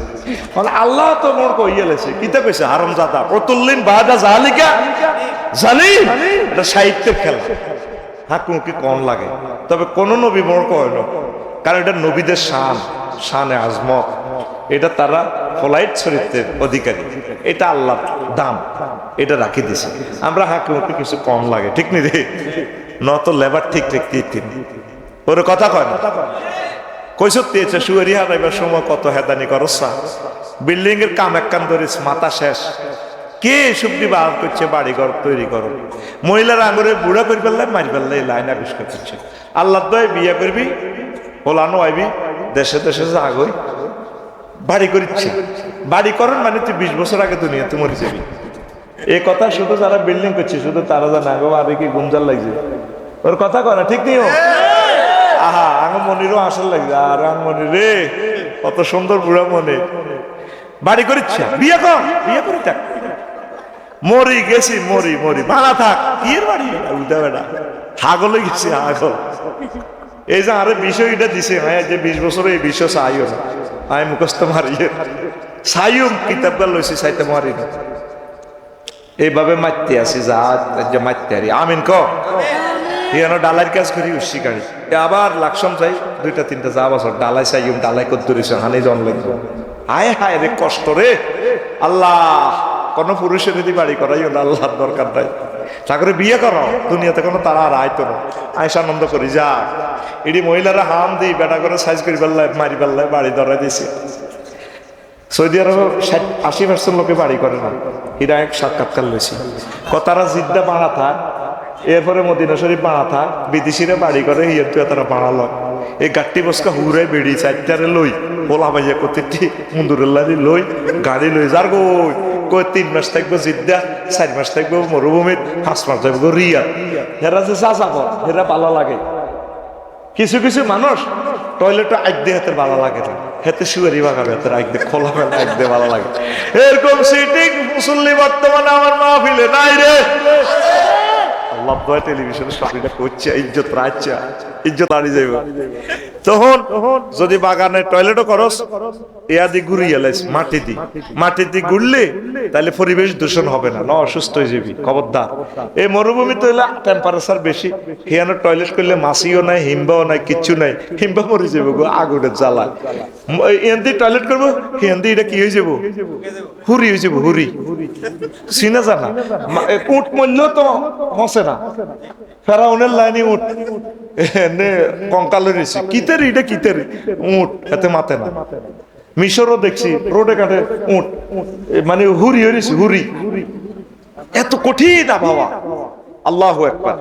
মানে আল্লাহ তো মোর কইয়ে লেছে, কিতা কইছে হারামজাদা ওতুল্লিন বাদা জালিকা জালিম। এটা সাহিত্যের খেলা, হাঁকুমুকি কম লাগে, তবে কোন নবী মোর কয় না, কারণ এটা নবীদের শান, শানে আজমত, এটা তারা ফলাইট চরিত্রের অধিকারী, এটা আল্লাহর দাম, এটা রাখি দিছে। আমরা হাঁকুমুকি কিছু কম লাগে, ঠিক নি রে? নত লেবার ঠিক ঠিক ওর কথা কয় না। কইসত্যি শুয়ারি হারাইবার সময় কত হেদানি করসা, বিল্ডিং এর কাম এক কান ধরিস, মাথা শেষ। কে সুব্দি বার করছে বাড়িঘর তৈরি করো, মহিলার আঙুরে বুড়া করে ফেললাই মারি ফেললাই লাইন আবিষ্কার করছে। আল্লাহ দয় বিয়ে করবি ওলানো আইবি দেশে দেশে আগই বাড়ি করিচ্ছে। বাড়ি করেন মানে তুই 20 বছর আগে দুনিয়াতে মরে যাবি। এ কথা শুধু যারা বিল্ডিং করছে শুধু তারা জানে, আগো আরে কি গুমজাল লাগছে ওর কথা কয় না, ঠিক নেই? আহা আঙ্গমনিরও আসল লাগছে, আর আঙ্গমনি রে কত সুন্দর বুড়া মনে, বাড়ি করিচ্ছে, বিয়ে কর, বিয়ে করে থাক। মরি গেছি, মরি মরি ভাড়া থাক, বিয়ের বাড়ি উঠা বেড়া হাগলে গেছি, হাগল। এই যে আরে বিষয়টা দিছে, হ্যাঁ যে 20 বছরে এই বিষয় চাইও না, আমি মুখস্থ মারিয়ে চাইও কিতাবটা লইছি, চাইতে মারি না। এইভাবে মারতে আসি, যা মারতে আরি। আমিন ক ডালাইয়ের কাজ করি উঠছি গাড়ি, আবার লাকসম চাই 2-3টা যা বছর ডালাই চাই, ডালাই করতে রয়েছে হানি জন লাগবে। হায় হায় রে কষ্ট রে। আল্লাহ কোন পুরুষের যদি বাড়ি করাইও না, আল্লাহর দরকার নাই। তারপরে বিয়ে করো, দুনিয়াতে কোনো তারা আর আইতো না, আয়সা আনন্দ করি যা। এটি মহিলারা হাম দিই বেটা করে সাইজ করি পারলাই মারি পারলাই বাড়ি ধরাই দিয়েছে। সৌদি আরবে 80% লোকে বাড়ি করে না। এরা এক সাক্ষাৎকার লইছি, তারা জিদ্দা বাড়া থাক, এরপরে মদিনা শরীফ বাড়া থাক, বিদেশিরা বাড়ি করে হিয়ার তুই তারা বাড়াল। এই গাড়ি বসকা হুড়ে বেড়ি চারটারে লই বলা ভাইয়া প্রতিটি মুন্দুরের লই গাড়ি লই যার গো 3 মাস থাকবো জিদ্দা, 4 মাস থাকবো মরুভূমির, 5 মাস থাকবো রিয়াদ। হেরা যে চা চাপ হেরা ভালো লাগে। কিছু কিছু মানুষ টয়লেটে আগ দিয়ে হাতের ভালো লাগে না, হেতে শুয়ারি বাগাবে হাতের আগ দিয়ে খোলা মেলা আগ দিয়ে ভালো লাগে। এরকম সিটিং মুসল্লি বর্তমানে আমার মাহফিলে নাই রে। আল্লাহ দোয়া টেলিভিশনে সবটা করছে, ইজ্জত রাখছে, ইজ্জত হারিয়ে যাইব। তখন যদি বাগানে টয়লেটও করস এদি ঘুরিয়ে লাইস মাটি দি ঘুরলে তাহলে পরিবেশ দূষণ হবে না, অসুস্থ হয়ে যাবি। খবরদার, এই মরুভূমি তো হইলে টেম্পারেচার বেশি, হিয়ানো টয়লেট করলে মাছিও নাই, হিম্বাও নাই, কিচ্ছু নাই, হিম্বা মরে যাবো গো আগুনের জ্বালা। এনদি টয়লেট করবো, হিন্দি এটা কি হয়ে যাবো, হুরি হয়ে যাবো, হুরি চিনা জানা। উঠ মরলেও তো হসে না, ফেরাউনের লাইনে উঠ কঙ্কালের কিতের, এটা কিতের উঠ, এতে মাতে না। মিশরও দেখছি রোডে ঘাটে উঠ, মানে হুরি হয়েছে, হুরি। এত কঠিন আবহাওয়া, আল্লাহু আকবার।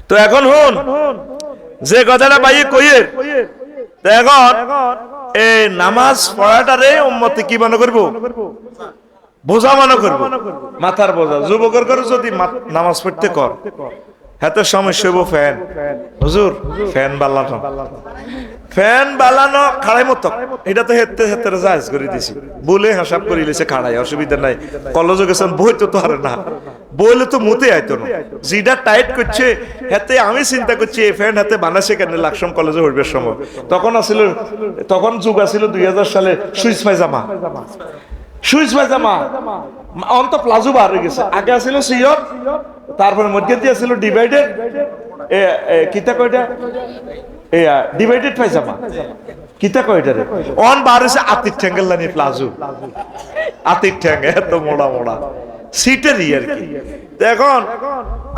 তো এখন হন যে কথাটা পাইয়ে কইয়ে, এখন এই নামাজ পড়াটারে উম্মতে কি মনে করবো, বোঝা মনে করবো, মাথার বোঝা। যুবকের করে যদি নামাজ পড়তে কর, এত সমস্যা হইব। ফ্যান হুজুর, ফ্যান বালানো, ফ্যান বালানো খাড়াই মতো, এটা তো হেতে হেতে জায়েজ করে দিছি, বলে হিসাব করে লিছে খাড়াই, অসুবিধা নাই। কলেজ গেছেন বই তো হারে না, বইলে তো মুতে আইতো না, যেটা টাইট করছে হেতে। আমি চিন্তা করছি এই ফ্যান হাতে বানাইছে কেন লাকসাম কলেজে হইবার সময়। তখন যুগ আছিল 2000 সালে সুইচ পায়জামা, সুইচ পায়জামা অন্ত প্লাজো বার হয়ে গেছে। আগে আছিল সিয়র, তারপরে মধ্যে দিয়ে ছিল ডিভাইডেড, কিতা কয়টা ডিভাইডেড পায়জামা, কিতা কয়টা রে অন বার হয়েছে আতির ঠ্যাঙ্গেল লানি প্লাজো, আতির ঠ্যাঙ্গ এত মোড়া মোড়া সিটেরই আর কি। এখন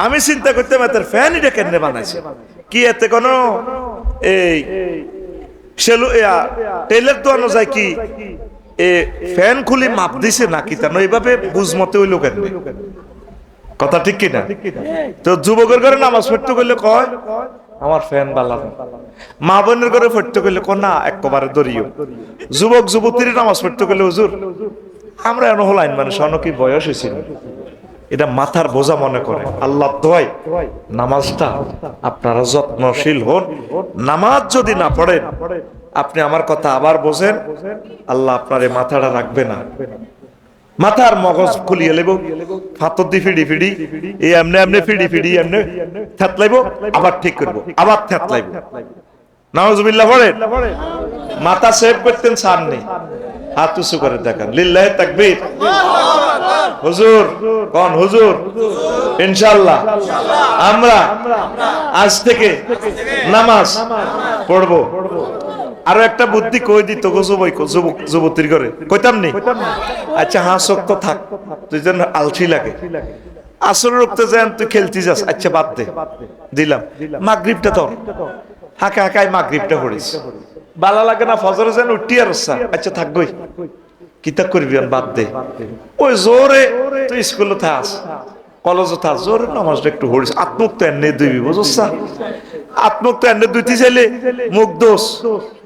আমি চিন্তা করতাম এত ফ্যান এটা কেন বানাইছে, কি এতে কোনো এই সেলু টেলার দোয়ানো যায় কি এ ফ্যান খুলি মাপ দিছে নাকি, তা এইভাবে বুঝমতে হইলো কেন, কথা ঠিক কিনা? তো যুবকের ঘরে নামাজ পড়তে গেলে কয় আমার ফ্যান বালানো, মা বোনের ঘরে পড়তে গেলে কয় না একবারে দরিও। যুবক যুবতীর নামাজ পড়তে গেলে হুজুর আমরা এমন হল আইন মানুষ, অন্য কি বয়স হয়েছিল, এটা মাথার বোঝা মনে করে। আল্লাহ দোয়াই নামাজটা আপনারা যত্নশীল হন। নামাজ যদি না পড়েন, আপনি আমার কথা আবার বোঝেন, আল্লাহ আপনার এই মাথাটা রাখবে না, মাথার মগজ খুলিয়ে লেব, ফাতর দি ফিডি ফিডি এই এমনি এমনি ফিডি ফিডি এমনি থেতলাইব, আবার ঠিক করবো, আবার থেতলাইব। নাউজুবিল্লাহ পড়েন। মাথা সেভ করতেন সামনে, হাত উঁচু করে দেখান, লিল্লাহি তাকবীর। হুজুর কোন হুজুর, ইনশাআল্লাহ আমরা আজ থেকে নামাজ পড়বো। আরো একটা বুদ্ধি কই দিত গো যুবতীর ঘরে, কইতাম নি? আচ্ছা হ্যাঁ শক্ত থাক, তুই যেন আলসি লাগে, আসর রুখতে যান, তুই খেলতে যাস, আচ্ছা বাদ দে, দিলাম। মাগরিবটা তোর হাঁকা হাঁকায় মাগরিবটা পড়িস, বালা লাগে না, ফজর যেন উঠি আর আচ্ছা থাকবই, কিতা করবি বাদ দে। ওই জোরে তুই স্কুলে থাস, কলেজে থাস, জোরে নামাজটা একটু পড়িস, আত্মুক্ত এনে দিবি, বুঝছ? আত্মুক্ত এনে দুইটি চাইলে মুখ দোষ,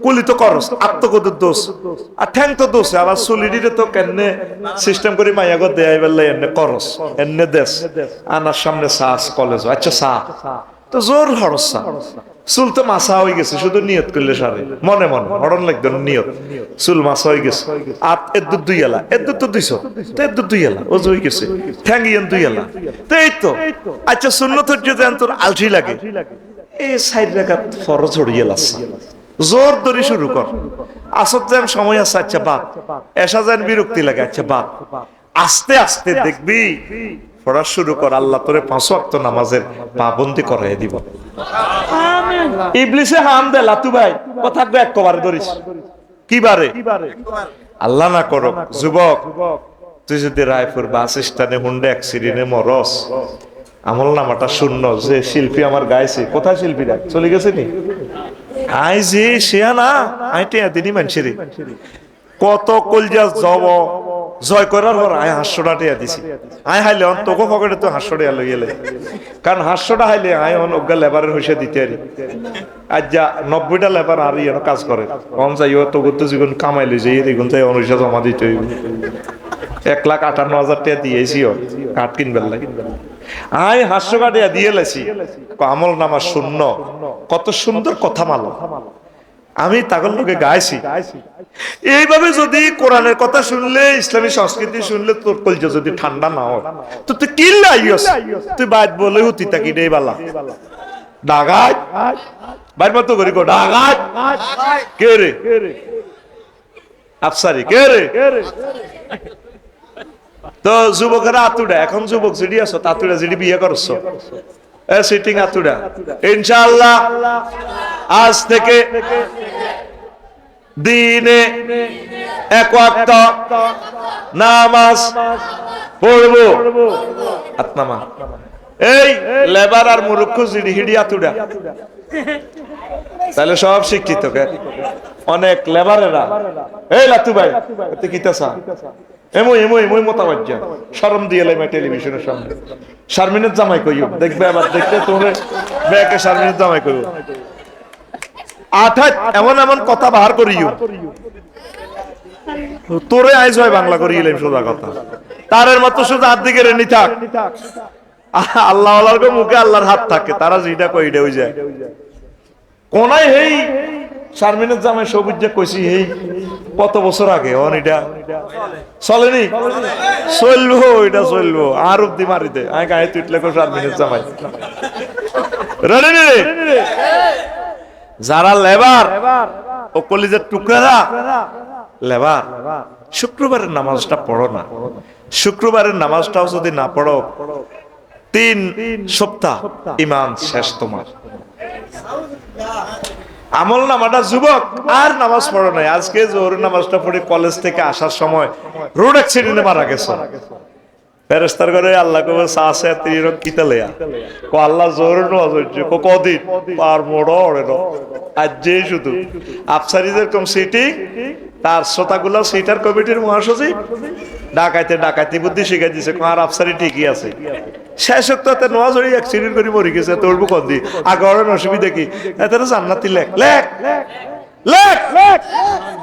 কুলি তো করস, আত্মকদের দোষ, আর ঠ্যাং তো দোষ, আবার চুলিটিতে তো কেনে সিস্টেম করে মাইয়াগর দেয় বেলা এনে করস, এনে দেশ আনার সামনে চাস কলেজ, আচ্ছা চা তো জোর হরস চা, চুল তো মাছা হয়ে গেছে, শুধু নিয়ত করলে সারে, মনে মনে হরণ লাগবে নিয়ত, চুল মাছা হয়ে গেছে, আর এদুর দুই এলা, এদুর তো 200, তো এদুর 2 এলা ও হয়ে গেছে, ঠ্যাঙ্গিয়ান 2 এলা, তো এই তো। আচ্ছা সুন্নত হচ্ছে তোর আলসি লাগে, এই সাইড রেখা ফরজ হড়িয়ে লাগছে, জোর ধরে শুরু কর, আসর যেন সময় আছে, আচ্ছা বাদ, এসা যেন বিরক্তি লাগে, আচ্ছা বাদ, আস্তে আস্তে দেখবি পড়া শুরু কর, আল্লাহ তোরে 5 ওয়াক্ত নামাজের পাবন্দি করাই দিব। ইবলিসে হাম দে লাতু ভাই কথা গো একবারে ধরিস, কি বারে আল্লাহ না করো যুবক, তুই যদি রায়পুর বাস স্ট্যান্ডে হুন্ডে অ্যাক্সিডেন্টে মরস, আমল নামাটা শূন্য। যে শিল্পী আমার গাইছে, কোথায় শিল্পীরা চলে গেছে নি? আই যে শিয়া না আইটে দিনই মানুষের কত কলজা জব জয় করার পর আয় 500 টাকা দিছি, আয় হাইলে অন তোকে পকেটে তো 500 টাকা লই গেলে, কারণ 500 হাইলে আয় অন অজ্ঞা লেবারের হইসে দিতে আরি, আজ যা 90টা লেবার আর যেন কাজ করে, কম যাইও তো করতে জীবন কামাইলে যে এগুন চাই অনুষা জমা দিতে হইব। 1,58,000 টাকা দিয়েছিও কাঠ কিনবার লাগে, আয় 500 টাকা দিয়ে লেছি, আমল নামা শূন্য। কত সুন্দর কথা মালো, আমি তাগর লোকে গাইছি। এইভাবে যদি কোরআনের কথা শুনলে, ইসলামী সংস্কৃতি শুনলে তোর কলজা যদি ঠান্ডা না হয়, তো তুই কি লাইস, তুই বাইত বলে হতি তাকি রে বালা ডাগাত বাইর মতো করি গো ডাগাত কে রে আফসারি কে রে। তো যুবকেরা আতুড়া, এখন যুবক যেটি আছো তাতুড়া যেটি বিয়ে করছো সিটিং আতুড়া, ইনশাআল্লাহ আজ থেকে দিনে এক ওয়াক্ত নামাজ পড়বো। আত্মামা এই লেবার আর মুরুক্ষ জিডি হিডি আতুড়া, তাহলে সব শিক্ষিত কে অনেক লেবারেরা এই লাতু ভাই তুই কিতাসা এমই এমই এমই মোতাবাজ্জা শরম দিয়ে লাই টেলিভিশনের সামনে শারমিনের জামাই কইও দেখবে, আবার দেখতে তোরে ব্যাকে শারমিনের জামাই কইও আঠাত এমন এমন কথা বাহার করিও তোরে আইজ হয় বাংলা করিলাম সোজা কথা, তারের মতো সোজা হাত দিকে রেনি থাক। আল্লাহ আল্লাহর মুখে আল্লাহর হাত থাকে, তারা যেটা কইডে হই যায় কোনায়। হেই শারমিনের জামাই সবুজ যে কইছি হেই কত বছর আগে অনিটা চলেনি, চলবো এটা চলবো আর অব্দি মারিতে আমি গায়ে তুইটলে শারমিনের জামাই যারা লেবার ও কলিজের টুকরা লেবার, শুক্রবারের নামাজটা পড়ো না। শুক্রবারের নামাজটাও যদি না পড়ো 3 সপ্তাহ ইমান শেষ তোমার। আমল নামাটা যুবক আর নামাজ পড়ো নাই, আজকে জোহর নামাজটা পড়ে কলেজ থেকে আসার সময় রোড অ্যাক্সিডেন্টে মারা গেছে। ফেরেশতার ঘরে আল্লাহ কবে সাসে তিরক কিতালেয়া কো আল্লাহ জোহর নামাজ হচ্ছে কো কদিন পার মোড় ওড়েনো আজ যে শুধু আফসারিদের কম সিটিং তার শ্রোতাগুলো সিটার কমিটির মহাসচিব ডাকাইতে ডাকাইতে বুদ্ধি শিখাই দিছে আর আফসারি ঠিকই আছে। শেষ সপ্তাহে নামাজ পড়ি অ্যাক্সিডেন্ট করে মরে গেছে, তোরবো কদি আগে ওর অসুবিধা কি এত জান্নাতি লেখ লেখ লেখ লেখ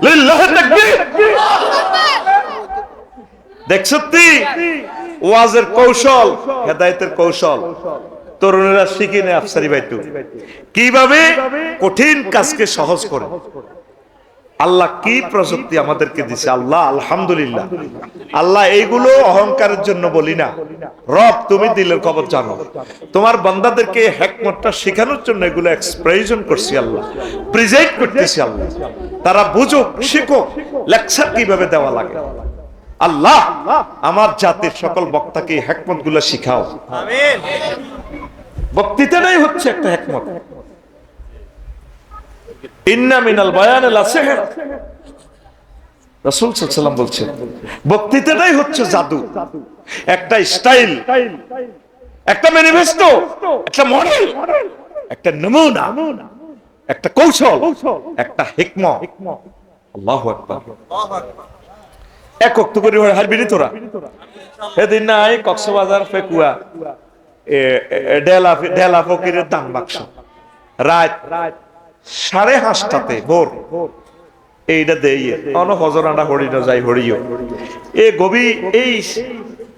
লিল্লাহ তাকবীর। দেখছো তুই ওয়াজের কৌশল, হেদায়েতের কৌশল তরুণেরা শিখে নেয় আফসারি বাইতু কিভাবে কঠিন কাজকে সহজ করে। আল্লাহ কি প্রযুক্তি আমাদেরকে দিছে, আল্লাহ আলহামদুলিল্লাহ। আল্লাহ এইগুলো অহংকারের জন্য বলি না, রব তুমি দিলের খবর জানো, তোমার বান্দাদেরকে হিকমতটা শেখানোর জন্য এগুলো এক্সপ্রেশন করছি আল্লাহ, প্রেজেন্ট করতেছি আল্লাহ, তারা বুঝুক শিখুক লেকচার কিভাবে দেওয়া লাগে। আল্লাহ আমার জাতির সকল বক্তাকে হিকমত গুলো শিখাও, আমিন। বক্তৃতাটাই হচ্ছে একটা হিকমত। ইন্না মিনাল বায়ানি লাসিহর, রাসূল সাল্লাল্লাহু আলাইহি ওয়াসাল্লাম বলছেন বক্তৃতাটাই হচ্ছে জাদু, একটা স্টাইল, একটা ম্যানিফেস্টো, একটা মডেল, একটা নমুনা, একটা কৌশল, একটা হিকমত। আল্লাহু আকবার। এক ওয়াক্ত করে হারবিনি তোরা এদিন নাই কক্সবাজার ফেকুয়া ডেলা ফকিরের দান বাক্স রাত 5:30 ভোর এইটা দেই অন ফজরাটা হরি না যাই হরিও এ গবি এই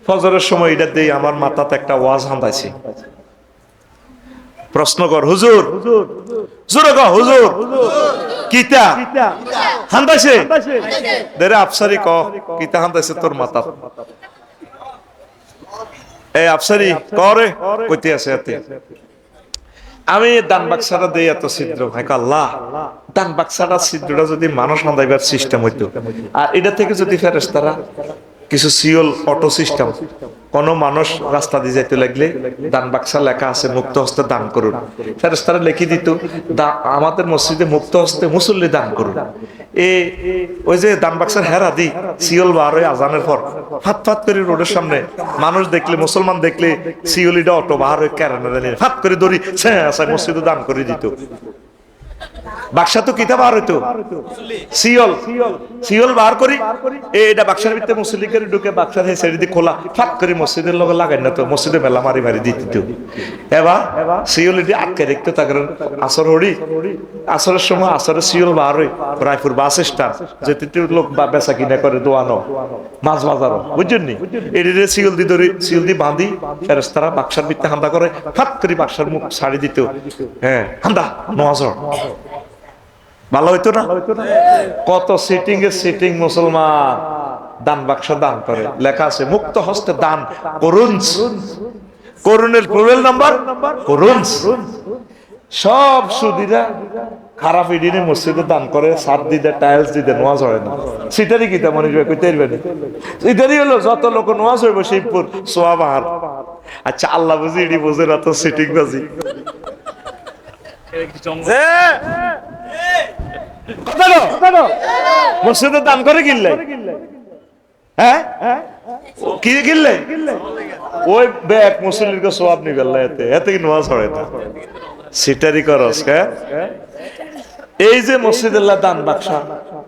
ফজরের সময় এটা দেই আমার মাথাতে একটা ওয়াজ হান্দাইছে। প্রশ্ন কর হুজুর, জোরে কও হুজুর কিতা হান্দাইছে দেরে আফসারি ক কিতা হান্দাইছে তোর মাথা এই আফসারি করে কইতে আছে এতে আমি দান বাক্সাটা দেই এত ছিদ্র ভাই আল্লাহ দান বাক্সাটা ছিদ্রটা যদি মানুষ হান্দাইবার সিস্টেম হইতো আর এটা থেকে যদি ফেরেশতারা কিছু সিওল অটো সিস্টেম কোন মানুষ রাস্তা দিয়ে যাইতে লাগলে দান বাক্সা লেখা আছে মুক্ত হস্তে দান করুন, ফেরেশতারা লিখে দিত আমাদের মসজিদে মুক্ত হস্তে মুসল্লি দান করুন। ওই যে দান বাক্সার হেরা দি সিওল বার হয়ে আজানের পর ফাত ফাত করে রোডের সামনে মানুষ দেখলে মুসলমান দেখলে সিওলিটা অটো বার হয়ে কেরানে ফাত করে দড়ি মসজিদে দান করে দিত। বাক্সা তো কিতাব আর হইতো সিওল সিওল বার করি এটা বাক্সার ভিতরে মুসলিকের ঢুকে বাক্সার ছেড়ে দিয়ে খোলা ফাট করে মসজিদের লগে লাগাই না তো মসজিদে মেলা মারি মারি দিত। এবার সিওল এটি আটকে দেখতো তাকে আসর হরি আসরের সময় আসরের সিওল বার হই রায়পুর বাস স্ট্যান্ড যেতে লোক বেচা কিনা করে দোয়ানো মাছ বাজারও বুঝছেন নি এটি সিওল দি ধরি সিওল দি বাঁধি ফেরেশতারা বাক্সার ভিতরে হান্দা করে ফাট করে বাক্সার মুখ ছাড়ি দিত। হ্যাঁ হান্দা নজর ভালো হইতো না? কত সিটিং এ সিটিং মুসলমান দান বাক্স দান করে, লেখা আছে মুক্ত হস্তে দান করুন। করুণের প্লুরাল নাম্বার করুন। সব সুদীরা খারাপ ইডিনে মসজিদে দান করে, ছাদ দিতে টাইলস দিতে নোয়াজ হয় না। সিটারি কিতা মনে কইতে পারবে না। সিটারি হলো যত লোক নোয়াজ হইব শিবপুর সোয়াবাহার। আচ্ছা আল্লাহ বুঝি ইডি বুঝে না তো সিটিং বাজি। মসজিদে দান করে কিনলে, হ্যাঁ কি কিনলে? ওই ব্যাগ মুসলিমকে সোয়াব নি গেল, এতে এতে কি নোয়াজ হয় না। সিটারি করস কে? এই যে মসজিদুল্লাহ দান বাক্সা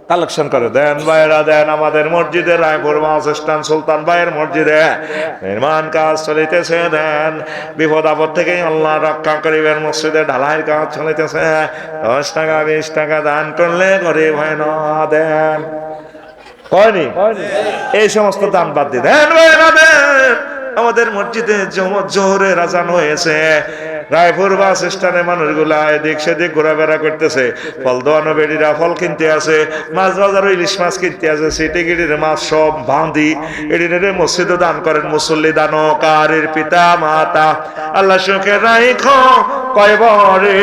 কালেকশন করে দেন ভাইরা, দেন আমাদের মসজিদে রায়পুর মহাস্থান সুলতান ভাইয়ের মসজিদে নির্মাণ কাজ চলিতেছে, দেন বিপদ আপদ থেকে আল্লাহ রক্ষা করিবেন। মসজিদে ঢালাইয়ের কাজ চলিতেছে, 10 টাকা 20 টাকা দান করলে গরিব হয় না, দেন হয়নি? এই সমস্ত দান বাদ দিয়ে দেন ভাইরা, দেন। আমাদের মসজিদে জোহরের আজান হয়েছে, রায়পুর বাস স্ট্যান্ডে মানুষগুলা এদিক সেদিক ঘোরাফেরা করতেছে, ফল দোয়ানো বেড়িরা ফল কিনতে আছে, মাছ বাজার ইলিশ মাছ কিনতে আছে, সিটি গিরির মাছ সব বাঁধি এডিনের মসজিদে দান করেন। মুসল্লি দানকারীর পিতা মাতা আল্লাহ সুখে রাইখ কয়বরে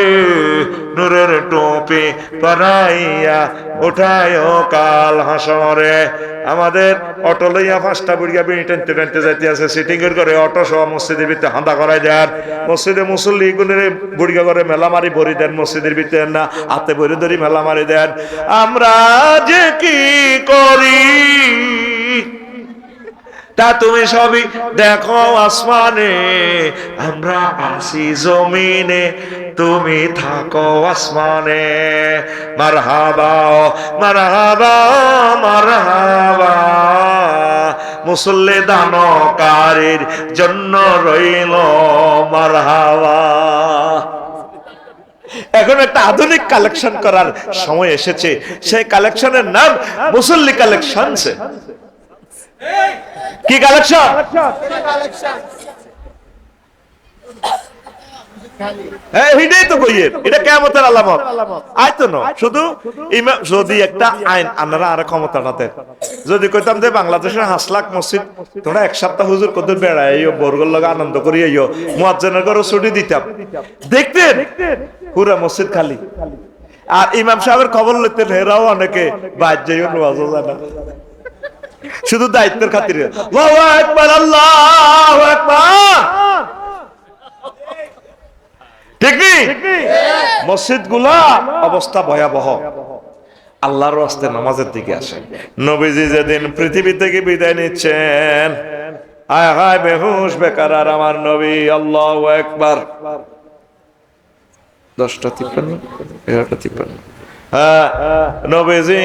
নূরের টুপি পরাইয়া উঠায় কাল হাসরে। আমাদের অটো লইয়া 5টা বুড়িয়া বিড়ি টানতে টানতে যাইতে আছে, সিটিং এর করে অটো সহ মসজিদের ভিতরে হাঁদা করাই দেন। মসজিদে মুসল্লি গুনের বুড়িয়া করে মেলা মারি ভরি দেন, মসজিদের ভিতরে না হাতে ভরি ধরি মেলা মারি দেন। আমরা যে কি করি তা তুমি সবই দেখো আসমানে, আমরা আসি জমিনে, তুমি থাকো আসমানে। মারহাবা মারহাবা মারহাবা, মুসল্লি দানকারীর জন্য রইল মারহাবা। এখন একটা আধুনিক কালেকশন করার সময় এসেছে, সেই কালেকশনের নাম মুসল্লি কালেকশন। কি কালেকশন? এটা কিয়ামতের আলামত। আইতো না শুধু যদি একটা আইন আনারা আর ক্ষমতাটা দেন। যদি কইতাম যে বাংলাদেশের 5 লাখ মসজিদ তোমরা 1 সপ্তাহ হুজুর কত বেড়াইও, বর্গর লগে আনন্দ করি আইও, মুয়াজ্জিনের ঘরে ছুটি দিতাম, দেখতেন পুরো মসজিদ খালি। আর ইমাম সাহেবের খবর লইতেন, হেরাও অনেকে বাইরে যাইও নামাজও জানা, শুধু দায়িত্বের খাতিরে। আল্লাহু আকবার আল্লাহু আকবার, ঠিক কি? মসজিদগুলা অবস্থা ভয়াবহ। আল্লাহর রাস্তে নামাজের দিকে আসেন। নবীজি যেদিন পৃথিবী থেকে বিদায় নিচ্ছেন, হায় হায় বেহুশ বেকার আর আমার নবী। আল্লাহু আকবার। 10:53 11:53। হ্যাঁ, নবীজি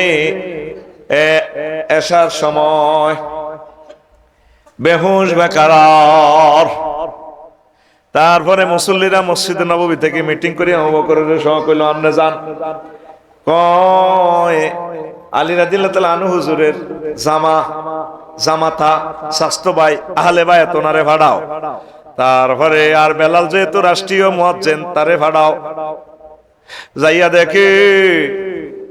এশার সময় বেহুশ বেকার। তারপরে মুসল্লিরা মসজিদে নববী থেকে মিটিং করে আবু বকরের সহ কইল, আপনি যান। কয় আলী রাদিয়াল্লাহু তাআলা আনহু হুজুরের জামাতা স্বাস্থ্য ভাই আহলে বায়াত ওনারে ভাড়াও। তারপরে আর বেলাল যেহেতু রাষ্ট্রীয় মুয়াজ্জিন, তারে ভাড়াও। যাইয়া দেখে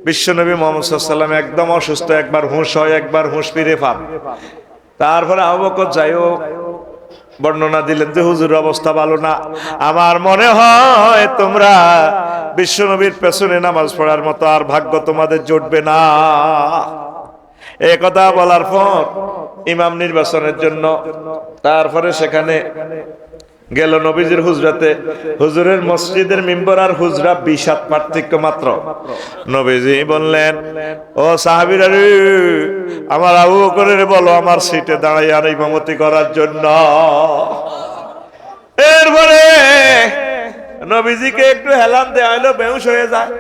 বিশ্বনবী মুহাম্মদ সাল্লাল্লাহু আলাইহি ওয়াসাল্লাম একদম অসুস্থ, একবার হুঁশ হয় একবার হুঁশ ফিরে পান। তারপরে আবু বকর যাইও বর্ণনা দিলেন যে হুজুর অবস্থা ভালো না, আমার মনে হয় তোমরা বিশ্বনবীর পেছনে নামাজ পড়ার মতো আর ভাগ্য তোমাদের জুটবে না। এই কথা বলার পর ইমাম নির্বাচনের জন্য তারপরে সেখানে গেল নবীজির হুজরাতে। হুজুরের মসজিদের মিম্বর আর হুজরা 20 হাত পার্থক্য মাত্র। নবীজি বললেন, ও সাহাবীরা রে, আমার আবু বকরের বলো আমার সিটে দাঁড়াইয়া আর ইমামতি করার জন্য। এরপরে নবীজিকে একটু হেলান দেয়া হইলো, বেহুশ হয়ে যায়।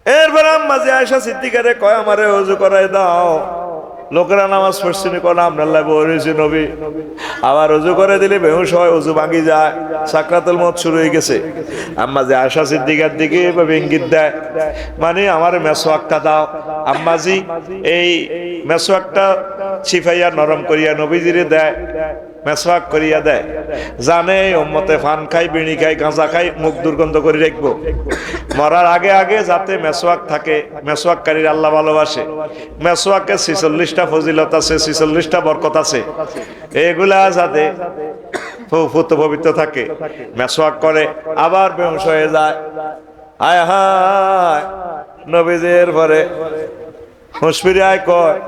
এরপরে আম্মা যে আয়েশা সিদ্দিকারে কয়, আমারে ওযু করাই দাও। লোকেরা নামাজ পড়ছিনি, কোন আপনাল্লাহ বলেছে নবী, আবার ওযু করে দিলে বেহুশ হয়, ওযু ভাঙি যায়, সাকরাতুল মউত শুরু হয়ে গেছে। আম্মা যে আয়েশা সিদ্দিকার দিকে এভাবে ইঙ্গিত দেয়, মানে আমার মেসওয়াকটা দাও। আম্মাজি এই মেসওয়াকটা ছিফাইয়া নরম করিয়া নবীজিরে দেয়। মেসওয়াক করিয়া দেয়, জানে উম্মতে ফান খাই, বিড়ি খাই, গাঁজা খাই, মুখ দুর্গন্ধ করে রাখবো, মরার আগে আগে যাতে মেসওয়াক থাকে। মেসওয়াককারীর আল্লাহ ভালোবাসে। মেসওয়াকে 46টা ফজিলত আছে, 46টা বরকত আছে, এগুলা যাতে পবিত্র থাকে। মেসওয়াক করে আবার বেহুশ হয়ে যায়, হায় হায় নবীজির পরে হুঁশফিরে আয় কয়,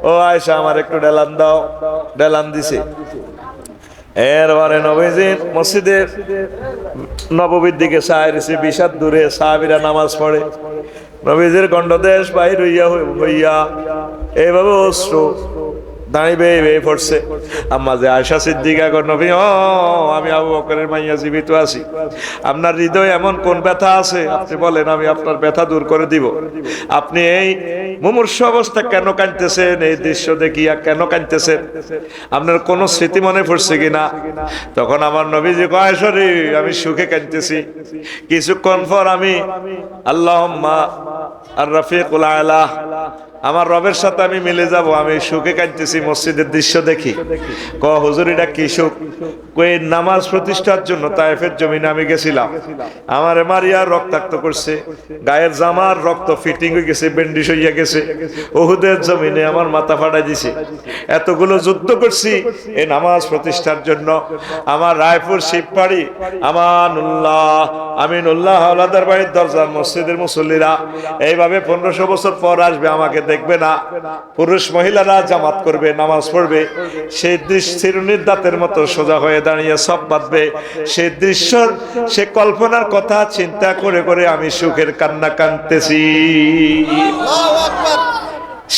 ও আয়েশা আমার একটু ডেলান দাও, ডেলান দিছে। এরপরে নবীজির মসজিদের নববীর দিকে চাইছে, 20 হাত দূরে সাহাবীরা নামাজ পড়ে, নবীজির গণ্ডদেশ বাহির হইয়া এইভাবে অশ্রু দাঁড়িয়ে বেয়ে পড়ছে। আম্মা যে আয়েশা সিদ্দিকা কর, নবী ও আমি আবু বকরের মাইয়া জীবিত আছি, আপনার হৃদয়ে এমন কোন ব্যথা আছে আপনি বলেন, আমি আপনার ব্যথা দূর করে দিব। আপনি এই মুমূর্ষ অবস্থা কেন কাঁদতেছেন, এই দৃশ্য দেখিয়া কেন কাঁদতেছেন, আপনার কোন স্মৃতি মনে পড়ছে কিনা? তখন আমার নবীজি কয়, আয়েশা রে আমি সুখে কাঁদতেছি, কিছুক্ষণ পর আমি আল্লাহুম্মা আর রাফিকুল আলা, আমার রবের সাথে আমি মিলে যাব, আমি সুখে কাঁদতেছি মসজিদের দৃশ্য দেখি। ক হুজুর এটা কি সুখ? কই নামাজ প্রতিষ্ঠার জন্য তায়েফের জমিনে আমি গেছিলাম, আমার মারিয়া রক্তাক্ত করছে, গায়ের জামার রক্ত ফিটিং হয়ে গেছে, ব্যান্ডিশ হইয়া গেছে, উহুদের জমিনে আমার মাথা ফাটাই দিছে, এতগুলো যুদ্ধ করছি এই নামাজ প্রতিষ্ঠার জন্য। আমার রায়পুর শিববাড়ি আমিনুল্লাহ হাওলাদার বাড়ির দরজা মসজিদের মুসল্লিরা এইভাবে 1500 বছর পর আসবে, আমাকে দেখবে না, পুরুষ মহিলারা জামাত করবে, নামাজ পড়বে, সেই দৃশ্যের দাঁতের মতো সোজা হয়ে দাঁড়িয়ে সব বাঁধবে, সেই দৃশ্যর সে কল্পনার কথা চিন্তা করে করে আমি সুখের কান্না কাঁদতেছি।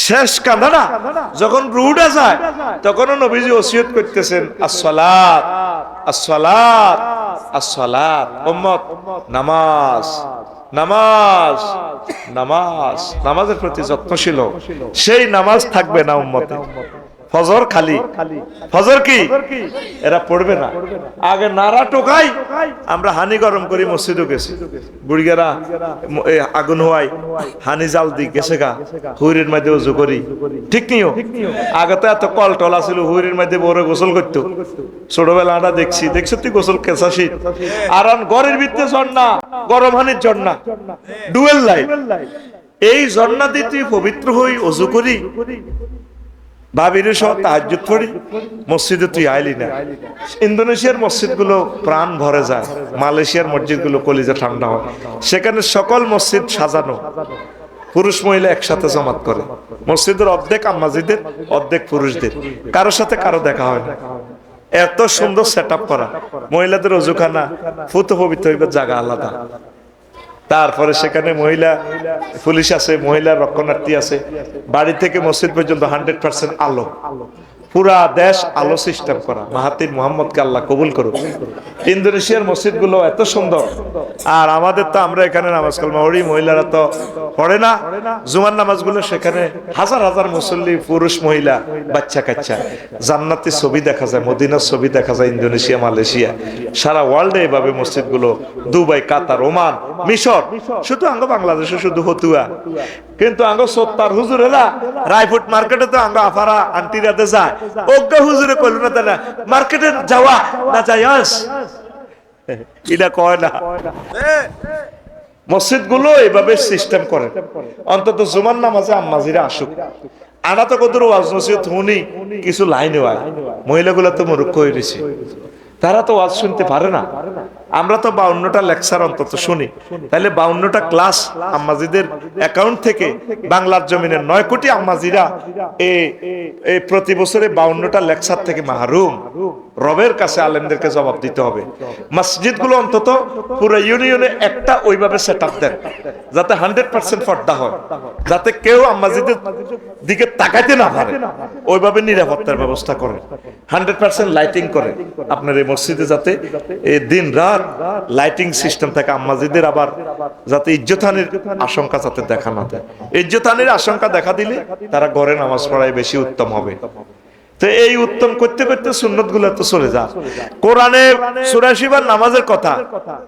শেষ কাঁদা না, যখন রুডা যায় তখনও নবীজি ওসিয়ত করতেছেন, আসসালাত আসসালাত আসসালাত, উম্মত নামাজ নামাজ নামাজ, নামাজের প্রতি যত্নশীল, সেই নামাজ থাকবে না উম্মতে। ফজর খালি, ফজর কি এরা পড়বে না, আগে নারা টোকাই, আমরা হানি গরম করি, মসজিদও গেছি, বুড়িগারা আগুন হওয়াই হানি জাল দি গেছে গা, হুইরের মধ্যে উজু করি, ঠিক নিও। আগে তো এত কল টল আছিল, হুইরের মধ্যে বড় গোসল করতো, ছোটবেলা আমরা দেখছি, দেখছো তুই গোসল কেঁচা শীত, আর ঘরের ভিতরে ঝর্ণা, গরম হানির ঝর্ণা, ডুয়েল লাইট, এই ঝর্ণা দিয়ে তুই পবিত্র হই, উজু করি, ভাবির সহ তাহাজ্জুদ পড়ি, মসজিদে তুই আইলি না। ইন্দোনেশিয়ার মসজিদ গুলো প্রাণ ভরে যায়, মালয়েশিয়ার মসজিদ গুলো কলিজা ঠান্ডা হয়, সেখানে সকল মসজিদ সাজানো, পুরুষ মহিলা একসাথে জামাত করে, মসজিদের অর্ধেক আম্মাজিদের, অর্ধেক পুরুষদের, কারোর সাথে কারো দেখা হয় না, এত সুন্দর সেট আপ করা, মহিলাদের অজুখানা, ফুত পবিত্র হইবার জায়গা আলাদা, তারপরে সেখানে মহিলা পুলিশ আছে, মহিলা রক্ষণার্থী আছে, বাড়ি থেকে মসজিদ পর্যন্ত 100% আলো, পুরা দেশ আলো সিস্টেম করা। মাহাতির মোহাম্মদকে আল্লাহ কবুল করুক। ইন্দোনেশিয়ার মসজিদ গুলো এত সুন্দর, আর আমাদের তো আমরা এখানে নামাজ কালমা পড়ি, মহিলারা তো পড়ে না, জুমার নামাজগুলো সেখানে হাজার হাজার মুসল্লি, পুরুষ মহিলা, বাচ্চা কাচ্চা, জান্নাতি ছবি দেখা যায়, মদিনার ছবি দেখা যায়, ইন্দোনেশিয়া, মালয়েশিয়া, সারা ওয়ার্ল্ডে এইভাবে মসজিদগুলো, দুবাই, কাতার, ওমান, মিশর, শুধু আঙ্গ বাংলাদেশে শুধু হতুয়া, কিন্তু আঙ্গ সত্তার হুজুরেরা রায়পুট মার্কেটে তো আঙ্গ আফারা আন্টিরাতে যায়, অজ্ঞ হুজুরে কইল না তারা মার্কেটে যাওয়া না যাইয়াস, এটা কয় না। মসজিদ গুলো এইভাবে সিস্টেম করে, অন্তত জুমার নামাজে আম্মাজিরা আসুক। আনা তো কত ওয়াজ নসিহত শুনি, কিছু লাইন হয়, মহিলাগুলো তো মূর্খ হয়ে গেছে, তারা তো ওয়াজ শুনতে পারে না। আমরা তো 52টা লেকচার অন্তত শুনি, তাহলে 52টা ক্লাস আম্মাজিদের অ্যাকাউন্ট থেকে বাংলার জমিনের 9 কোটি আম্মাজিরা এই প্রতি বছরে 52টা লেকচার থেকে মাহরুম। রবের কাছে আলেমদেরকে জবাব দিতে হবে। মসজিদগুলো অন্তত পুরো ইউনিয়নে একটা ওইভাবে সেটআপ দেন, যাতে 100% পর্দা হয়, যাতে কেউ আম্মাজিদের দিকে তাকাইতে না পারে, ওইভাবে নিরাপত্তার ব্যবস্থা করে, 100% লাইটিং করে আপনার এই মসজিদে, যাতে এই দিন রাত লাইটিং সিস্টেম থাকে। আম্মাজিদের আবার যাতে ইজ্জতহানির আশঙ্কা যাতে দেখা না দেয়, ইজ্জতহানির আশঙ্কা দেখা দিলে তারা ঘরে নামাজ পড়ায় বেশি উত্তম হবে। তো এই উত্তম করতে করতে সুন্নত গুলো তো চলে যায়। কোরআনে 84 বার নামাজের কথা,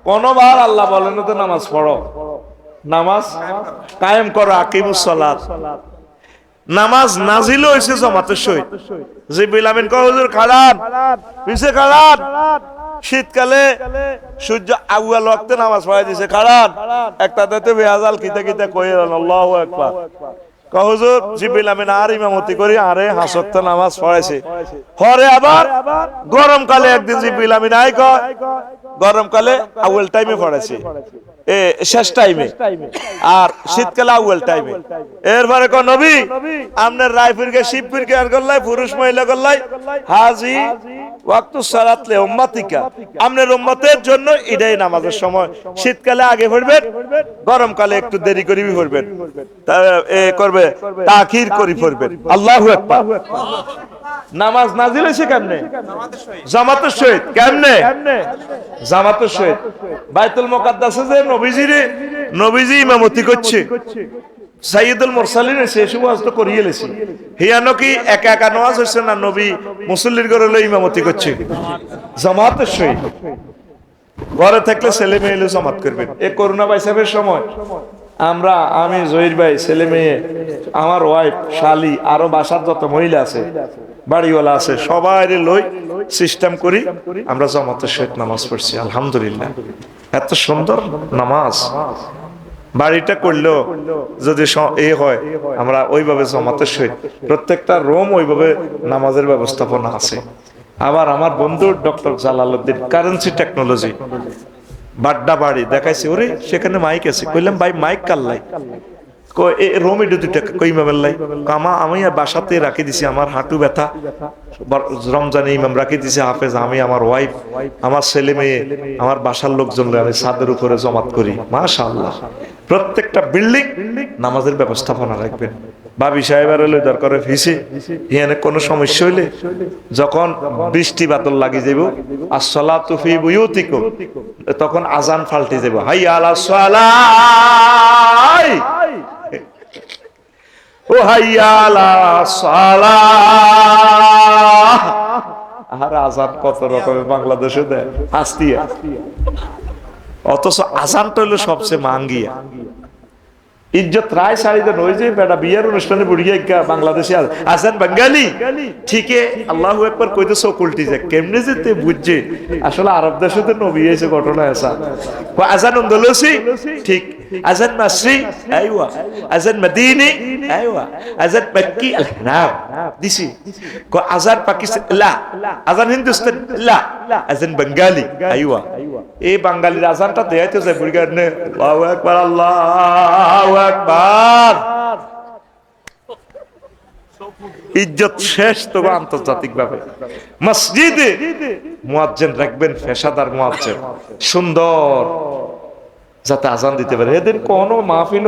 কোনবার আল্লাহ বলেন তো নামাজ পড়ো, নামাজ কায়েম করো, আকিমুস সালাত। নামাজ নাজিল হয়েছে জামাতের সহিত। জিবরিল আমিন কয় হুজুর খাড়ান, পিছে খাড়ান। শীতকালে সূর্য আউয়াল ওয়াক্তে নামাজ পড়াই দিছে, খাড়ান। একটা দাতে বেয়াজাল কিতা কিতা কইরা আল্লাহু আকবার। কয় হুজুর জিবরিল আমিন আর ইমামতি করি আরে 5 ওয়াক্ত নামাজ পড়াইছে। পরে আবার গরমকালে একদিন জিবরিল আমিন আই কয় গরমকালে আউয়াল টাইমে পড়াইছে, শেষ টাইমে, আর শীতকালে আউয়াল টাইমে। এরপরে কয় নবী আপনার রায়পুরকে শিবপুরকে আর গল্লাই পুরুষ মহিলা গল্লাই হাজি ওয়াক্তু সালাত লে উম্মতিকা, আপনার উম্মতের জন্য এটাই নামাজের সময়। শীতকালে আগে পড়বেন, গরমকালে একটু দেরি করে পড়বেন, করবে তাখির করে পড়বেন। আল্লাহু আকবার। নামাজ নাজিল হয়েছে কেমনে? জামাতের সহিত। কেমনে? জামাতের সহিত। বাইতুল মুকাদ্দাসে যে নবীজি ইমামতি করছে, সাইয়্যিদুল মুরসালিন সেই সময় তো করিয়ে লেছি। হিয়ানো কি একা একা নামাজ হচ্ছে না, নবী মুসল্লির ঘরে লই ইমামতি করছে জামাতের সহিত। ঘরে থাকলে ছেলে মেয়ে এলে জামাত করবেন। এই করোনা ভাইরাসের সময় আমি জহির ভাই, ছেলে মেয়ে, আমার ওয়াইফ, শালি, আরো বাসার যত মহিলা আছে, বাড়িওয়ালা আছে, সবাই লই সিস্টেম করি আমরা জামাতের সহিত নামাজ পড়ছি। আলহামদুলিল্লাহ, এত সুন্দর নামাজ। বাড়িটা করলেও যদি হয়, আমরা ওইভাবে জামাতের সহিত প্রত্যেকটা রুম ওইভাবে নামাজের ব্যবস্থাপনা আছে। আবার আমার বন্ধু doctor Jalaluddin currency technology Badda বাড়ি দেখাইছে, ওরে সেখানে মাইক আছে। কইলাম ভাই মাইক কাল্লাই রোমে দুইটা কইমামের লাই কামা আমি বাসাতে রাখি দিছি, আমার হাঁটু ব্যথা, রমজানে ইমাম রাখি দিছি হাফেজ, আমি আমার ওয়াইফ, আমার ছেলে মেয়ে, আমার বাসার লোকজন আমি ছাদের উপরে জমাত করি। মাশাআল্লাহ, প্রত্যেকটা বিল্ডিং নামাজের ব্যবস্থাপনা রাখবেন। বাবি সাহেবের হলে দরকার ভিসে এখানে কোনো সমস্যা হইলে যখন বৃষ্টি বাদল লাগি যাব, আসসালাতু ফি বুয়ুতিকুম, তখন আজান ফাল্টে যাব, হাইয়া আলাস সালাহ, ও হাইয়া আলাস সালাহ। আর আজান কত রকমের বাংলাদেশে দেয়, আস্তিয়া। অথচ আজানটা হলো সবচেয়ে মাঙ্গিয়া। ইজ্জত রায় সারি দেন, ওই যে বেটা বিয়ের অনুষ্ঠানে বুড়িয়া বাংলাদেশে আজান বাঙালি ঠিকই আল্লাহু আকবার কইতে চোখ উল্টি যায়, কেমনে যেতে বুঝছে আসলে আরব দেশে তো নবী এসে ঘটনা আছে। আজান আন্দালুসি ঠিক, আজান মাসরি আইওয়া, আজান মদিনি আইওয়া, আজান মক্কি আলহানাম দিছি, কো আজান পাকিস্তান লা, আজান হিন্দুস্তান লা, আজান বাঙালি আইওয়া। এই বাঙালির আজানটা দেয়াইতে যায় বুড়িয়া নে, আল্লাহু আকবার, আল্লাহু আকবার। ইজ্জত শেষ তো আন্তর্জাতিক ভাবে। মসজিদে মুয়াজ্জিন রাখবেন, পেশাদার মুয়াজ্জিন, সুন্দর, যাতে আজান দিতে পারে। এদিন কোন মাহফিল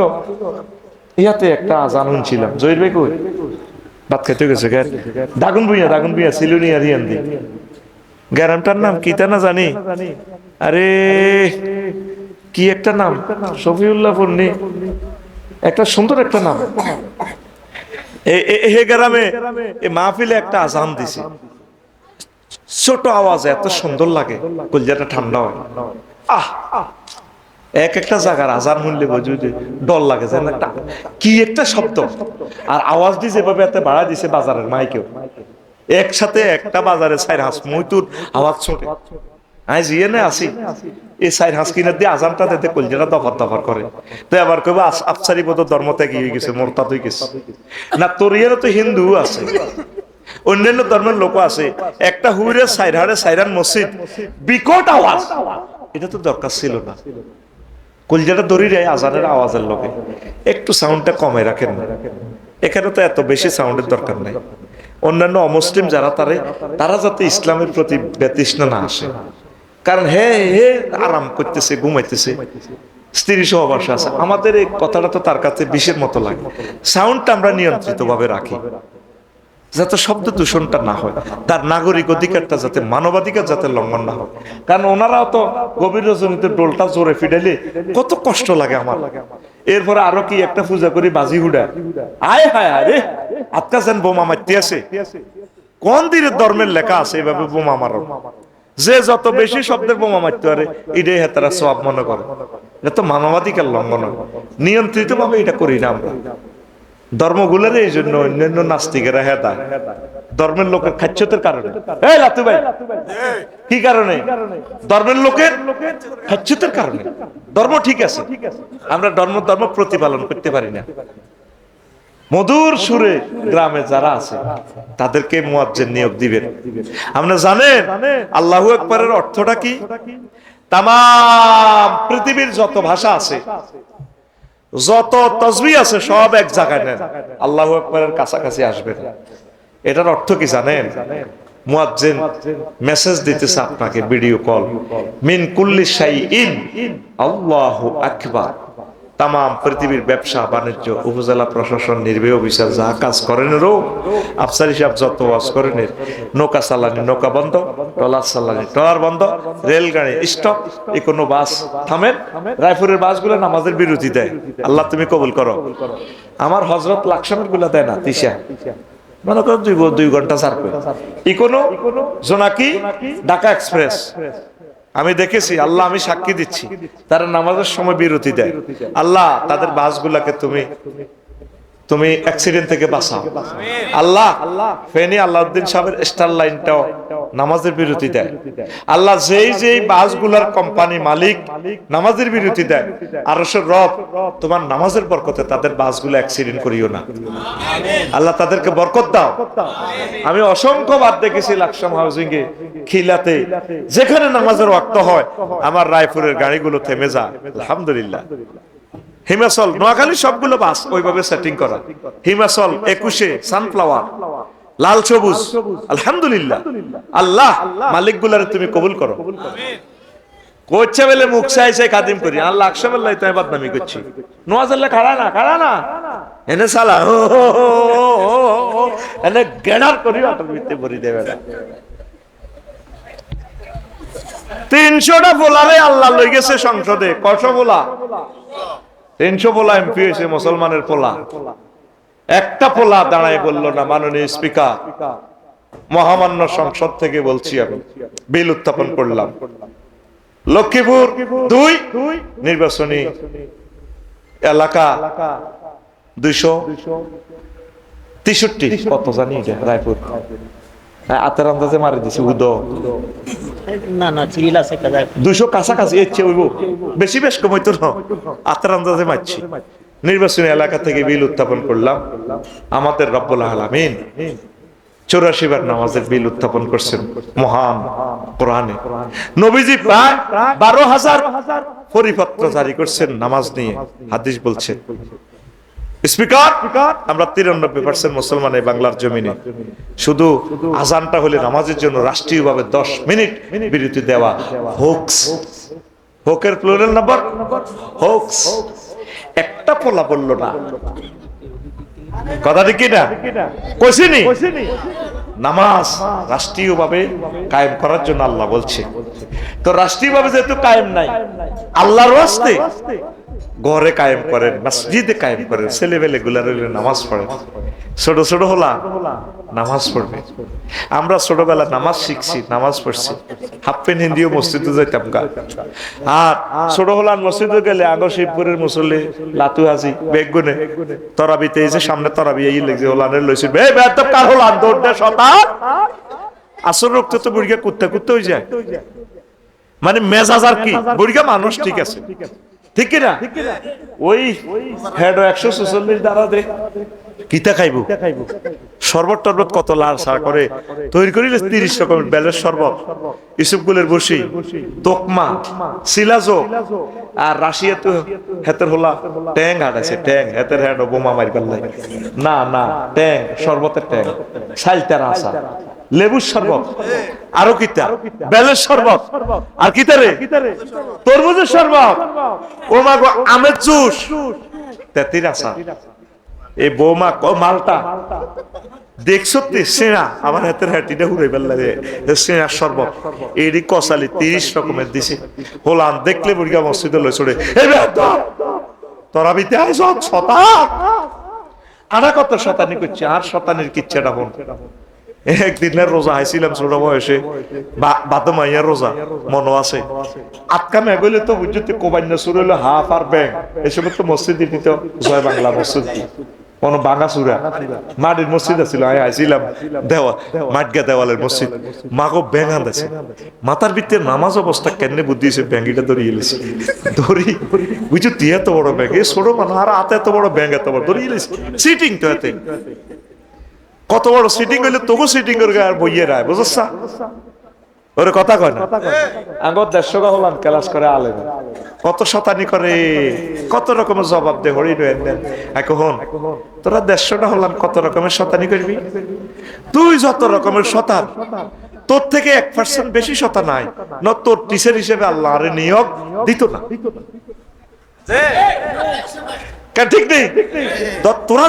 ইয়াতে একটা আজান শুনছিলাম, জহির ভাই কই ভাত খেতে গেছে, দাগুন ভুইয়া সিলুনিয়া রিয়ান্দি, গ্যারামটার নাম কি তা না জানি, আরে কি একটা নাম, শফিউল্লাহ পন্নী, একটা সুন্দর একটা নাম। হে গ্রামে মাহফিলে একটা আজান দিছে, ছোট আওয়াজ, এত সুন্দর লাগে, কলজাটা ঠান্ডা হয়। আহ, এক একটা জায়গার আজান শুনলে বুঝি ডর লাগে, যেন একটা কি একটা শব্দ, আর আওয়াজ দিয়ে যেভাবে এত বাড়া দিছে বাজারের মাইকেও, একসাথে একটা বাজারে 4 হাঁস মইতুর আওয়াজ ছোটে। আমি জিয়ে আসি এই 4 হাঁস কিনে দিয়ে আজানটা দিতে কলজাটা দফার করে, তো আবার কইবা আফসারি পদ ধর্ম ত্যাগী হয়ে গেছে, মোরতাদ হয়ে গেছে। না তোর ইয়েরও তো হিন্দু আছে, অন্যান্য ধর্মের লোক আছে, একটা হুইরে 4 হাড়ে 4 মসজিদ, বিকট আওয়াজ, এটা তো দরকার ছিল না। কলজাটা দড়ি যায় আজানের আওয়াজের লোকে, একটু সাউন্ডটা কমে রাখেন না, এখানে তো এত বেশি সাউন্ডের দরকার নাই। অন্যান্য অমুসলিম যারা তারা যাতে ইসলামের প্রতি বেতৃষ্ণা না আসে, কারণ হে আরাম করতেছে, ঘুমাইতেছে, স্ত্রী সহবাস আছে, আমাদের এই কথাটা তো তার কাছে বিষের মতো লাগে। সাউন্ডটা আমরা নিয়ন্ত্রিত ভাবে রাখি, যাতে শব্দ দূষণটা না হয়, তার নাগরিক অধিকারটা যাতে, মানবাধিকার যাতে লঙ্ঘন না হয়। কারণ ওনারাও তো গভীর রজনীতে ডোলটা জোরে ফিডাইলে কত কষ্ট লাগে আমার। এরপরে আরো কি একটা পূজা করি বাজি হুডা, আয় হায় আরে আজকা যেন বোমা মারতে আছে, কোন দিনের ধর্মের লেখা আছে এভাবে বোমা মারো, যে যত বেশি শব্দের বোমা মারতে পারে এটাই তারা সওয়াব মনে করে। এটা তো মানবাধিকার লঙ্ঘন, নিয়ন্ত্রিত ভাবে এটা করি না আমরা। ধর্মগুলোর এই জন্য অন্যান্য নাস্তিকেরা হেদায় ধর্মের লোকের খাচ্ছতের কারণে। এই লাতু ভাই, কি কারণে? ধর্মের লোকের খাচ্ছতের কারণে। ধর্ম ঠিক আছে, আমরা ধর্ম প্রতিপালন করতে পারি না। মধুর সুরে গ্রামে যারা আছে তাদেরকে মুয়াজ্জিন নিয়োগ দিবেন। আপনি জানেন আল্লাহু আকবারের অর্থটা কি? তাম পৃথিবীর যত ভাষা আছে, যত তাসবিহ আছে, সব এক জায়গায় নেন, আল্লাহু আকবারের কাছাকাছি আসবেন। এটার অর্থ কি জানেন? মুয়াজ্জিন মেসেজ দিতেছে আপনাকে, ভিডিও কল, মিন কুল্লি শাইইন আল্লাহু আকবার। তাম পৃথিবীর ব্যবসা বাণিজ্য, উপজেলা প্রশাসন, নির্বাহী অফিসার যা কাজ করেন, আফসার হিসাব যত ওয়াজ করেন, নৌকা চালানি নৌকা বন্ধ, ট্রলার চালানি ট্রলার বন্ধ, রেলগাড়ি স্টপ, কোনো বাস থামেন। রায়পুরের বাসগুলো নামাজের বিরতি দেয়, আল্লাহ তুমি কবুল করো। আমার হজরত লাকসামের গুলা দেয় না, তিসা মনে করো 2 ঘন্টা চার করে। ইকোনো জোনাকি ঢাকা এক্সপ্রেস আমি দেখেছি, আল্লাহ আমি সাক্ষী দিচ্ছি, তারা নামাজের সময় বিরতি দেয়। আল্লাহ তাদের বাসগুলাকে তুমি তুমি অ্যাক্সিডেন্ট থেকে বাঁচাও। আল্লাহ ফেনী আল্লাউদ্দিন সাহেবের স্টার লাইনটাও নামাজের বিরতি দেয়। আল্লাহ যেই বাসগুলার কোম্পানি মালিক নামাজের বিরতি দেয়, আরশের রব তোমার নামাজের বরকতে তাদের বাসগুলো অ্যাক্সিডেন্ট করিও না, আল্লাহ তাদেরকে বরকত দাও। আমি অসংখ্য বার দেখেছি লাকসাম হাউজিং এ, খিলাতে, যেখানে নামাজের ওয়াক্ত হয় আমার রায়পুরের গাড়িগুলো থেমে যায়। আলহামদুলিল্লাহ। হিমাচল নোয়াখালী সবগুলো বাস ওইভাবে সেটিং করা। হিমাচল 21-এ সানফ্লাওয়ার লাল সবুজ। আলহামদুলিল্লাহ। আল্লাহ মালিক গুলারে তুমি কবুল করো। কোচ্ছে বেলে মুখ চাইছে খাদিম করি, আল্লাহ আকসামাল্লাহ তাই বদনামি করছি। নোয়াজাল্লাহ খাড়া না এনে সালা এনে গেড়ার করি অটোর ভিতরে ভরি দেবে না। 300টা পোলারে আল্লাহ লই গেছে সংসদে। কয়শো পোলা? 300 পোলা এমপি হয়েছে মুসলমানের পোলা। একটা পোলা দাঁড়ায় বলল না, মাননীয় স্পিকার মহামান্য সংসদ থেকে বলছি আমি বিল উত্থাপন করলাম, লক্ষ্মীপুর 2 নির্বাচনী এলাকা 263 কত জানি রায়পুর আতের আন্দাজে মারি দিছি উদো না 200 কাছাকাছি, ইচ্ছে হইব বেশি বেশ কম হইতো না, আতের আন্দাজে মারছি। নির্বাচনী এলাকা থেকে বিল উত্থাপন করলাম। আমাদের রব্বুল আলামিন 84 বার নামাজের বিল উত্থাপন করছেন মহান কোরআনে। নবীজি প্রায় 12,000 পরিপত্র জারি করছেন নামাজ নিয়ে, হাদিস বলছে। স্পিকার আমরা 93% মুসলমান এই বাংলার জমিনে, শুধু আজানটা হলে নামাজের জন্য রাষ্ট্রীয়ভাবে 10 মিনিট বিরতি দেওয়া হোকস, হোকের প্লুরাল নাম্বার হোকস। একটা পোলা বলল না, কথা ঠিক না? কইছিনি নামাজ রাষ্ট্রীয়ভাবে কায়েম করার জন্য আল্লাহ বলছে। তো রাষ্ট্রীয়ভাবে যেহেতু কায়েম নাই, আল্লাহর ওয়াস্তে ঘরে কায়েম করেন, মসজিদে কায়েম করেন, ছেলেবেলে গুলা রইলে নামাজ পড়েন। ছোট ছোট হলা নামাজ পড়বে। আমরা ছোটবেলা নামাজ শিখছি, নামাজ পড়ছি, হাফ প্যান্ট হিন্দিও মসজিদে যাইতাম গা। আর ছোট হলার মসজিদে গেলে আগো শিবপুরের মুসল্লি লাতু হাজি বেগুনে তরাবিতে এই যে সামনে তরাবি এই লেগে হলানের লইছিল, এই বেদ কার হলান দৌড়টা শতান আসর রক্ত তো বুড়িয়া কুত্তে কুত্তে হয়ে যায়। মানে মেজাজ আর কি, বুড়িয়া মানুষ ঠিক আছে, ঠিক কিনা? ওই হেড 144 দ্বারা দে কিতা খাইবো, শরবত টরবত কত লাল সার করে তৈরি করিলে 30 রকমের বেলের শরবত, ইসুফগুলের বসি, তোকমা, সিলাজো। আর রাশিয়া তো হেতের হলা ট্যাং হাঁটাছে, ট্যাং হেতের হেড বোমা মারি পারলাই না না, ট্যাং শরবতের ট্যাং, সাইলতার আসা, লেবুর শরবত, আরো কিতা বেলের শরবত, আর কিতারে তরমুজের শরবত, ও মা গো আমের জুস, তেতির আসা, এই বৌমা মালটা দেখছো সেনা আমার হাতের হাঁটিটা হুড়ে বেল্লারে সেনার শরবত এরই কসালি 30 রকমের দিছে। হোলান দেখলে বুড়িয়া মসজিদে লই ছড়ে তরাবিতে আইস শতা আনা কত শতানি করছে, আর শতানির কিচ্ছাটা হন। একদিনের রোজা হাইছিলাম ছোট বয়সে, বাদ মাইয়ার রোজা মনে আছে। আটকা মেঘলে তো বুঝতে কোবান্য শুরু হলো হাফ আর ব্যাং, এসব তো মসজিদ দিত জয় বাংলা মসজিদ। কোন ভাঙা চূড়া মাটির মসজিদ আছিল, আমি আইছিলাম দেওয়া মাটগা দেওয়ালের মসজিদ, মাগো ব্যাং আনতেছে মাথার ভিতরে নামাজ অবস্থা কেন বুদ্ধি হয়েছে, ব্যাঙ্গিটা ধরিয়ে এলেছে, ধরি বুঝছো তুই এত বড় ব্যাঙ্গ, এই ছোট মানুষ আর হাতে এত বড় ব্যাঙ্গ, এত বড় ধরিয়ে এলেছে, সিটিং তো এতে কত বড় সিটিং হইলে তবু সিটিং করে আর বইয়ে রায়, বুঝছা ওরে কথা কয় না। আগত 150 হলাম ক্লাস করে আলেম, কত শতানি করে, কত রকমের জবাব দে হরি দেন এখন তোরা 150টা হলাম কত রকমের শতানি করবি, তুই যত রকমের শতান তোর থেকে 1% বেশি শতা নাই না, তোর টিচার হিসেবে আল্লাহ আরে নিয়োগ দিত না, ঠিক নেই? তোরা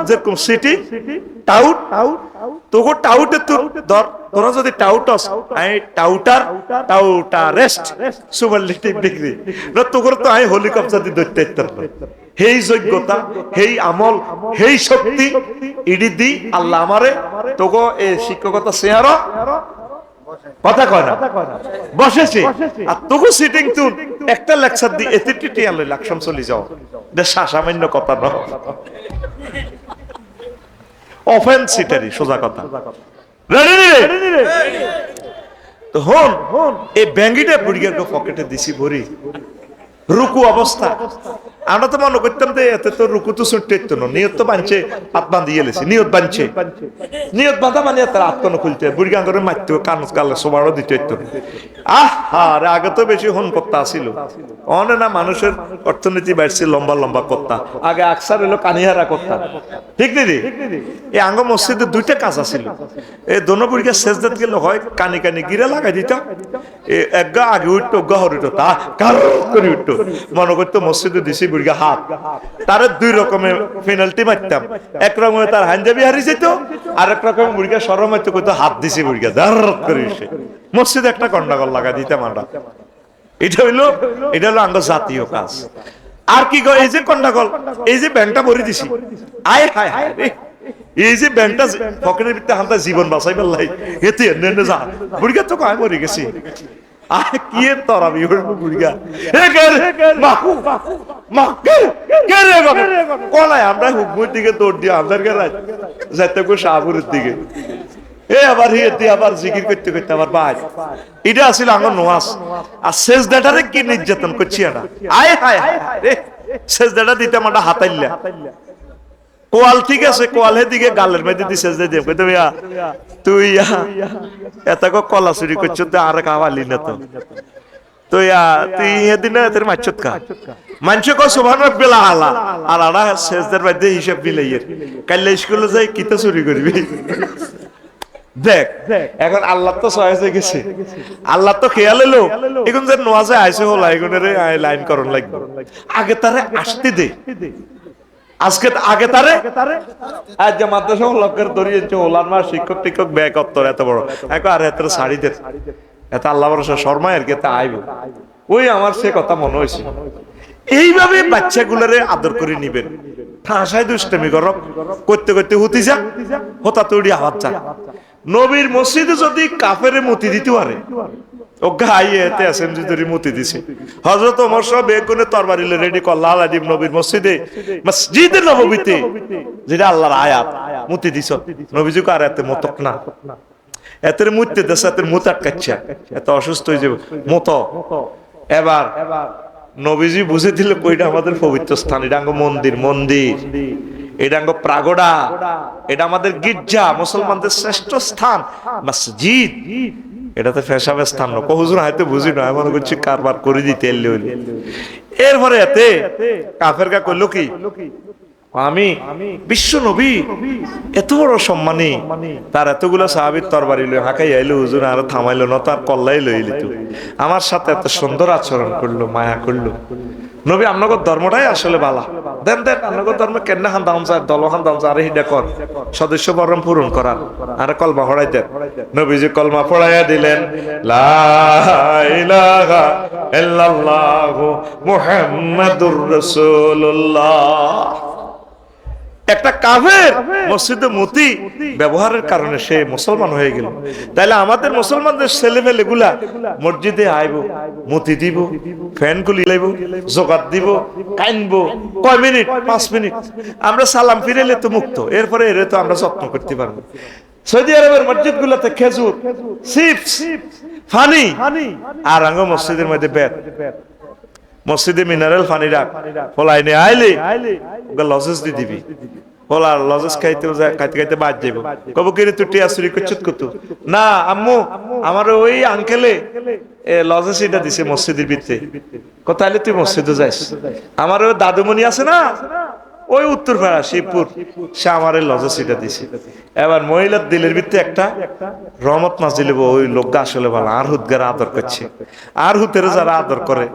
যেরকম সিটি টাউট তোকে টাউটে ধর, তোরা যদি টাউটস আই টাউটার টাউটারেস্ট সুপারলেটিভ ডিগ্রি না, তোকে তো আই হেলিকপ্টার দিয়ে ধরতে ইত্যার হেই যোগ্যতা হেই আমল হেই শক্তি ইডি দি আল্লাহ আমারে তোকে এই শিক্ষকতা শেয়ার কথা কয় না বসেছে, আর তোকে সিটিং তুই একটা লেকচার দি এতিটি আলো লাকসাম চলে যাও, এটা সামান্য কথা না, অফেন্স সিটারি সোজা কথা। তো হন এই ব্যাঙ্গিটা বুড়িয়ার পকেটে দিছি ভরি রুকু অবস্থা, আমরা তো মনে করতাম যে এতে তো রুকু তো ছুটতে ইতো না, নিয়ত তো বানছে হাত বাঁধিয়ে লেছে, নিয়ত বানছে, নিয়ত বাঁধা মানে তার হাত কোনো খুলতে বুড়িয়া করে মারতে কান কালে সবারও দিতে ইতো। আরে আগে তো বেশি হন কর্তা আসিল, অনে না মানুষের অর্থনীতি বাড়ছে লম্বা লম্বা কর্তা, আগে আকসার হইলো কানিহারা কর্তা, ঠিক দিদি? এই আঙ্গ মসজিদে 2টা কাজ আছিল, এই দোনো বুড়িয়া শেষদাত গেলে হয় কানি কানি গিরা লাগাই দিত, একগা আগে উঠতো গা হরিত তা কার করে উঠতো, মনে করতো মসজিদে দিছি বুড়িয়া হাত, তার 2 রকমের পেনাল্টি মারতাম, এক রকমে তার হাঞ্জাবি হারিয়ে যেত, আর এক রকমের বুড়িয়া সরম হইতো কইতো হাত দিছি বুড়িয়া দার করে মসজিদে একটা গন্ডাগোল লাগা দিতাম আমরা। এটা হলো আঙ্গ জাতীয় কাজ। আর কি গো এই যে গন্ডাগোল, এই যে ব্যাংকটা ভরে দিছি, আয় হায় হায় রে, এই যে ব্যাংকটা পকেটের ভিতরে আমরা জীবন বাঁচাইবার লাই এতে এনে যা বুড়িয়া তো কয় মরে গেছি, আয় কি তরাবি হইব বুড়িয়া হে কে মাকু মাকে কে রে বাবা কোলায় আমরা হুকমুর দিকে দৌড় দিয়ে আন্দার গে যাইতে গো শাহপুরের দিকে, এ আবার হিয়েতে আবার জিকির করতে করতে আবার বাই, এটা আছিল আমার নোয়াজ। আর সেজদাটারে কি নির্যাতন করছি না, আয় হায় রে সেজদাটা দিতে আমরা হাতাইলা কোয়াল, ঠিক আছে কোয়ালের দিকে গালের মধ্যে দি সেজদা দিয়ে কইতে ভাইয়া তুই এত কলা চুরি করছ তো আর খাওয়ালি না তো, তুই এদিন তোর মাছত খা মানছ কো সুবহানাল্লাহ আলা আর আড়া সেজদার মধ্যে হিসাব মিলাইয়ের কাইলে স্কুলে যাই কিতা চুরি করবি। দেখ এখন আল্লাহ তো সহায় গেছে, আল্লাহ তো খেয়াল এলো এখন যে নোয়াজে আইসে হল এগুনের লাইন করণ লাগবে, আগে তারে আসতে দে, আজকে আগে তারে আজ যে মাদ্রাসা লক্ষ্যের ধরিয়েছে ওলার মা শিক্ষক টিক্ষক ব্যয় করত এত বড় এখন আর এত শাড়ি দে এত আল্লাহ ভরসা শর্মা আর কি আইব, ওই আমার সে কথা মনে হয়েছে। এইভাবে বাচ্চাগুলোরে আদর করে নিবেন, ঠাসায় দুষ্টামি করো করতে করতে হুতি যা হতা তৈরি আওয়াজ যা। নবীর মসজিদে যদি কাফেরে মতি দিতে পারে ও গায়ে এতে এসএমজি ধরে মতি দিছে, হযরত ওমর সব বেগুনে তরবারি রেডি করলা আলাদিম নবীর মসজিদে নববীতে যেটা আল্লাহর আয়াত মতি দিছ, নবীজি আর এতে মতক না, এতের মুতে দেশ এতের মুত আটকাচ্ছে, এত অসুস্থ হয়ে যাবে মতো। এবার নবীজি বুঝে দিল কইটা আমাদের পবিত্র স্থান, এটা আঙ্গ মন্দির, মন্দির এটা আঙ্গ প্রাগডা, এটা আমাদের গির্জা, মুসলমানদের শ্রেষ্ঠ স্থান মসজিদ, এটাতে পেশাবের স্থান না। হুজুর হয়তো বুঝি না মনে করছি কারবার করে দিতে এলে। এরপরে এতে কাফেরকা কইলো কি আমি বিশ্ব নবী এত বড় সম্মানী, তার এতগুলো সাহাবীর তরবারি লই হাঁকাই আইলো, হুজুর আর থামাইলো না, তার কল্লাই লইলি তো আমার সাথে এত সুন্দর আচরণ করলো, মায়া করলো। নবী আপনার ধর্মটাই আসলে বালা, দেন দেন আপনার ধর্ম কেন হান দাম যায় দল হান দাম যায়, আরে হিডা কর সদস্য বরণ পূরণ করার, আর কলমা পড়াই দেন। নবীজি কলমা পড়াইয়া দিলেন, লা ইলাহা ইল্লাল্লাহু মুহাম্মাদুর রাসূলুল্লাহ। একটা কাফের মসজিদে মতি ব্যবহারের কারণে সে মুসলমান হয়ে গেল। তাইলে আমাদের মুসলমানদের ছেলেমেলে গুলা মসজিদে আইব, মতি দিব, ফ্যান খুলি লাইব, জোগাত দিব, কাইনবো, কয় মিনিট 5 মিনিট আমরা সালাম ফিরেলে তো মুক্ত। এরপরে এর তো আমরা যত্ন করতে পারবো। সৌদি আরবের মসজিদ গুলাতে খেজুর, চিপস, ফানি, আর আঙ্গ মসজিদের মধ্যে বেত, মসজিদে মিনারেল পানি রাখ, ফলাইনে আইলে লজেস দিয়ে দিবি। ফলা লজেস খাইতে খাইতে খাইতে বাদ যাইব, কব কিরে তুই টিয়া চুরি করছিস কত? না আম্মু, আমার ওই আঙ্কেলে লজেস এটা দিছে মসজিদের ভিতরে। কোথায় তুই মসজিদে যাইস? আমার ওই দাদুমণি আছে না, ওই উত্তরপাড়া শিবপুর, সে আমার লজেস এটা দিছে। এবার মহিলার দিলের ভিতরে একটা রহমত নাজিল, ওই লোকটা আসলে ভালো, আর হুদগার আদর করছে। আর হুতের যারা আদর করে,